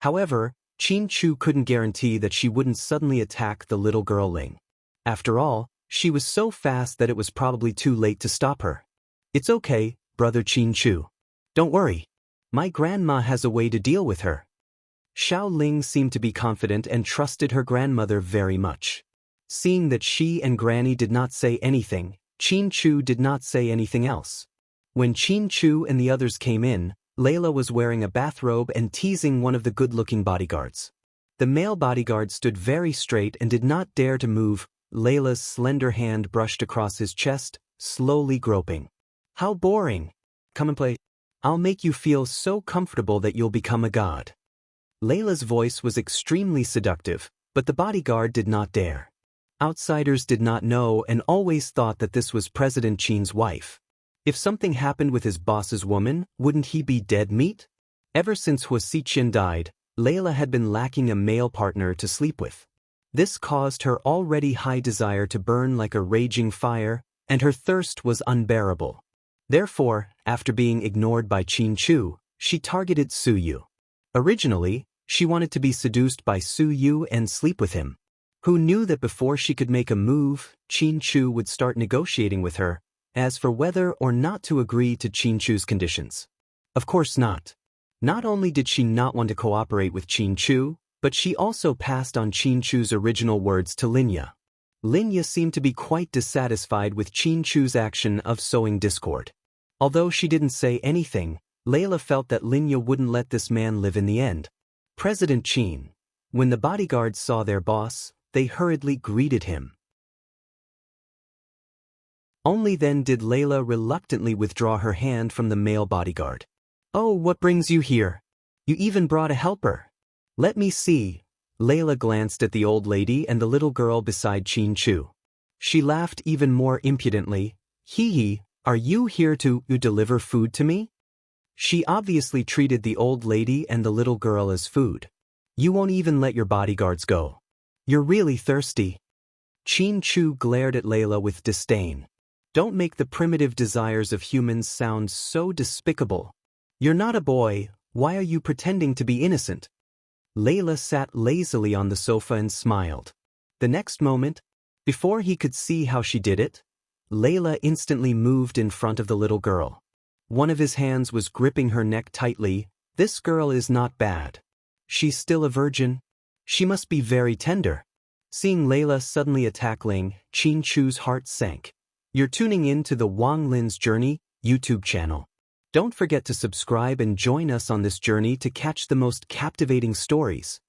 However, Qin Chu couldn't guarantee that she wouldn't suddenly attack the little girl Ling. After all, she was so fast that it was probably too late to stop her. It's okay, brother Qin Chu. Don't worry. My grandma has a way to deal with her. Xiaoling seemed to be confident and trusted her grandmother very much. Seeing that she and Granny did not say anything, Qin Chu did not say anything else. When Qin Chu and the others came in, Layla was wearing a bathrobe and teasing one of the good-looking bodyguards. The male bodyguard stood very straight and did not dare to move. Layla's slender hand brushed across his chest, slowly groping. How boring. Come and play. I'll make you feel so comfortable that you'll become a god. Layla's voice was extremely seductive, but the bodyguard did not dare. Outsiders did not know and always thought that this was President Qin's wife. If something happened with his boss's woman, wouldn't he be dead meat? Ever since Wuxia died, Layla had been lacking a male partner to sleep with. This caused her already high desire to burn like a raging fire, and her thirst was unbearable. Therefore, after being ignored by Qin Chu, she targeted Su Yu. Originally, she wanted to be seduced by Su Yu and sleep with him. Who knew that before she could make a move, Qin Chu would start negotiating with her, as for whether or not to agree to Qin Chu's conditions. Of course not. Not only did she not want to cooperate with Qin Chu, but she also passed on Qin Chu's original words to Linya. Linya seemed to be quite dissatisfied with Qin Chu's action of sowing discord. Although she didn't say anything, Layla felt that Linya wouldn't let this man live in the end. President Qin. When the bodyguards saw their boss, they hurriedly greeted him. Only then did Layla reluctantly withdraw her hand from the male bodyguard. Oh, what brings you here? You even brought a helper. Let me see. Layla glanced at the old lady and the little girl beside Qin Chu. She laughed even more impudently. Hee hee, are you here to deliver food to me? She obviously treated the old lady and the little girl as food. You won't even let your bodyguards go. You're really thirsty. Chu glared at Layla with disdain. Don't make the primitive desires of humans sound so despicable. You're not a boy, why are you pretending to be innocent? Layla sat lazily on the sofa and smiled. The next moment, before he could see how she did it, Layla instantly moved in front of the little girl. One of his hands was gripping her neck tightly. This girl is not bad. She's still a virgin. She must be very tender. Seeing Layla suddenly attack Ling, Chu's heart sank. You're tuning in to the Wang Lin's Journey YouTube channel. Don't forget to subscribe and join us on this journey to catch the most captivating stories.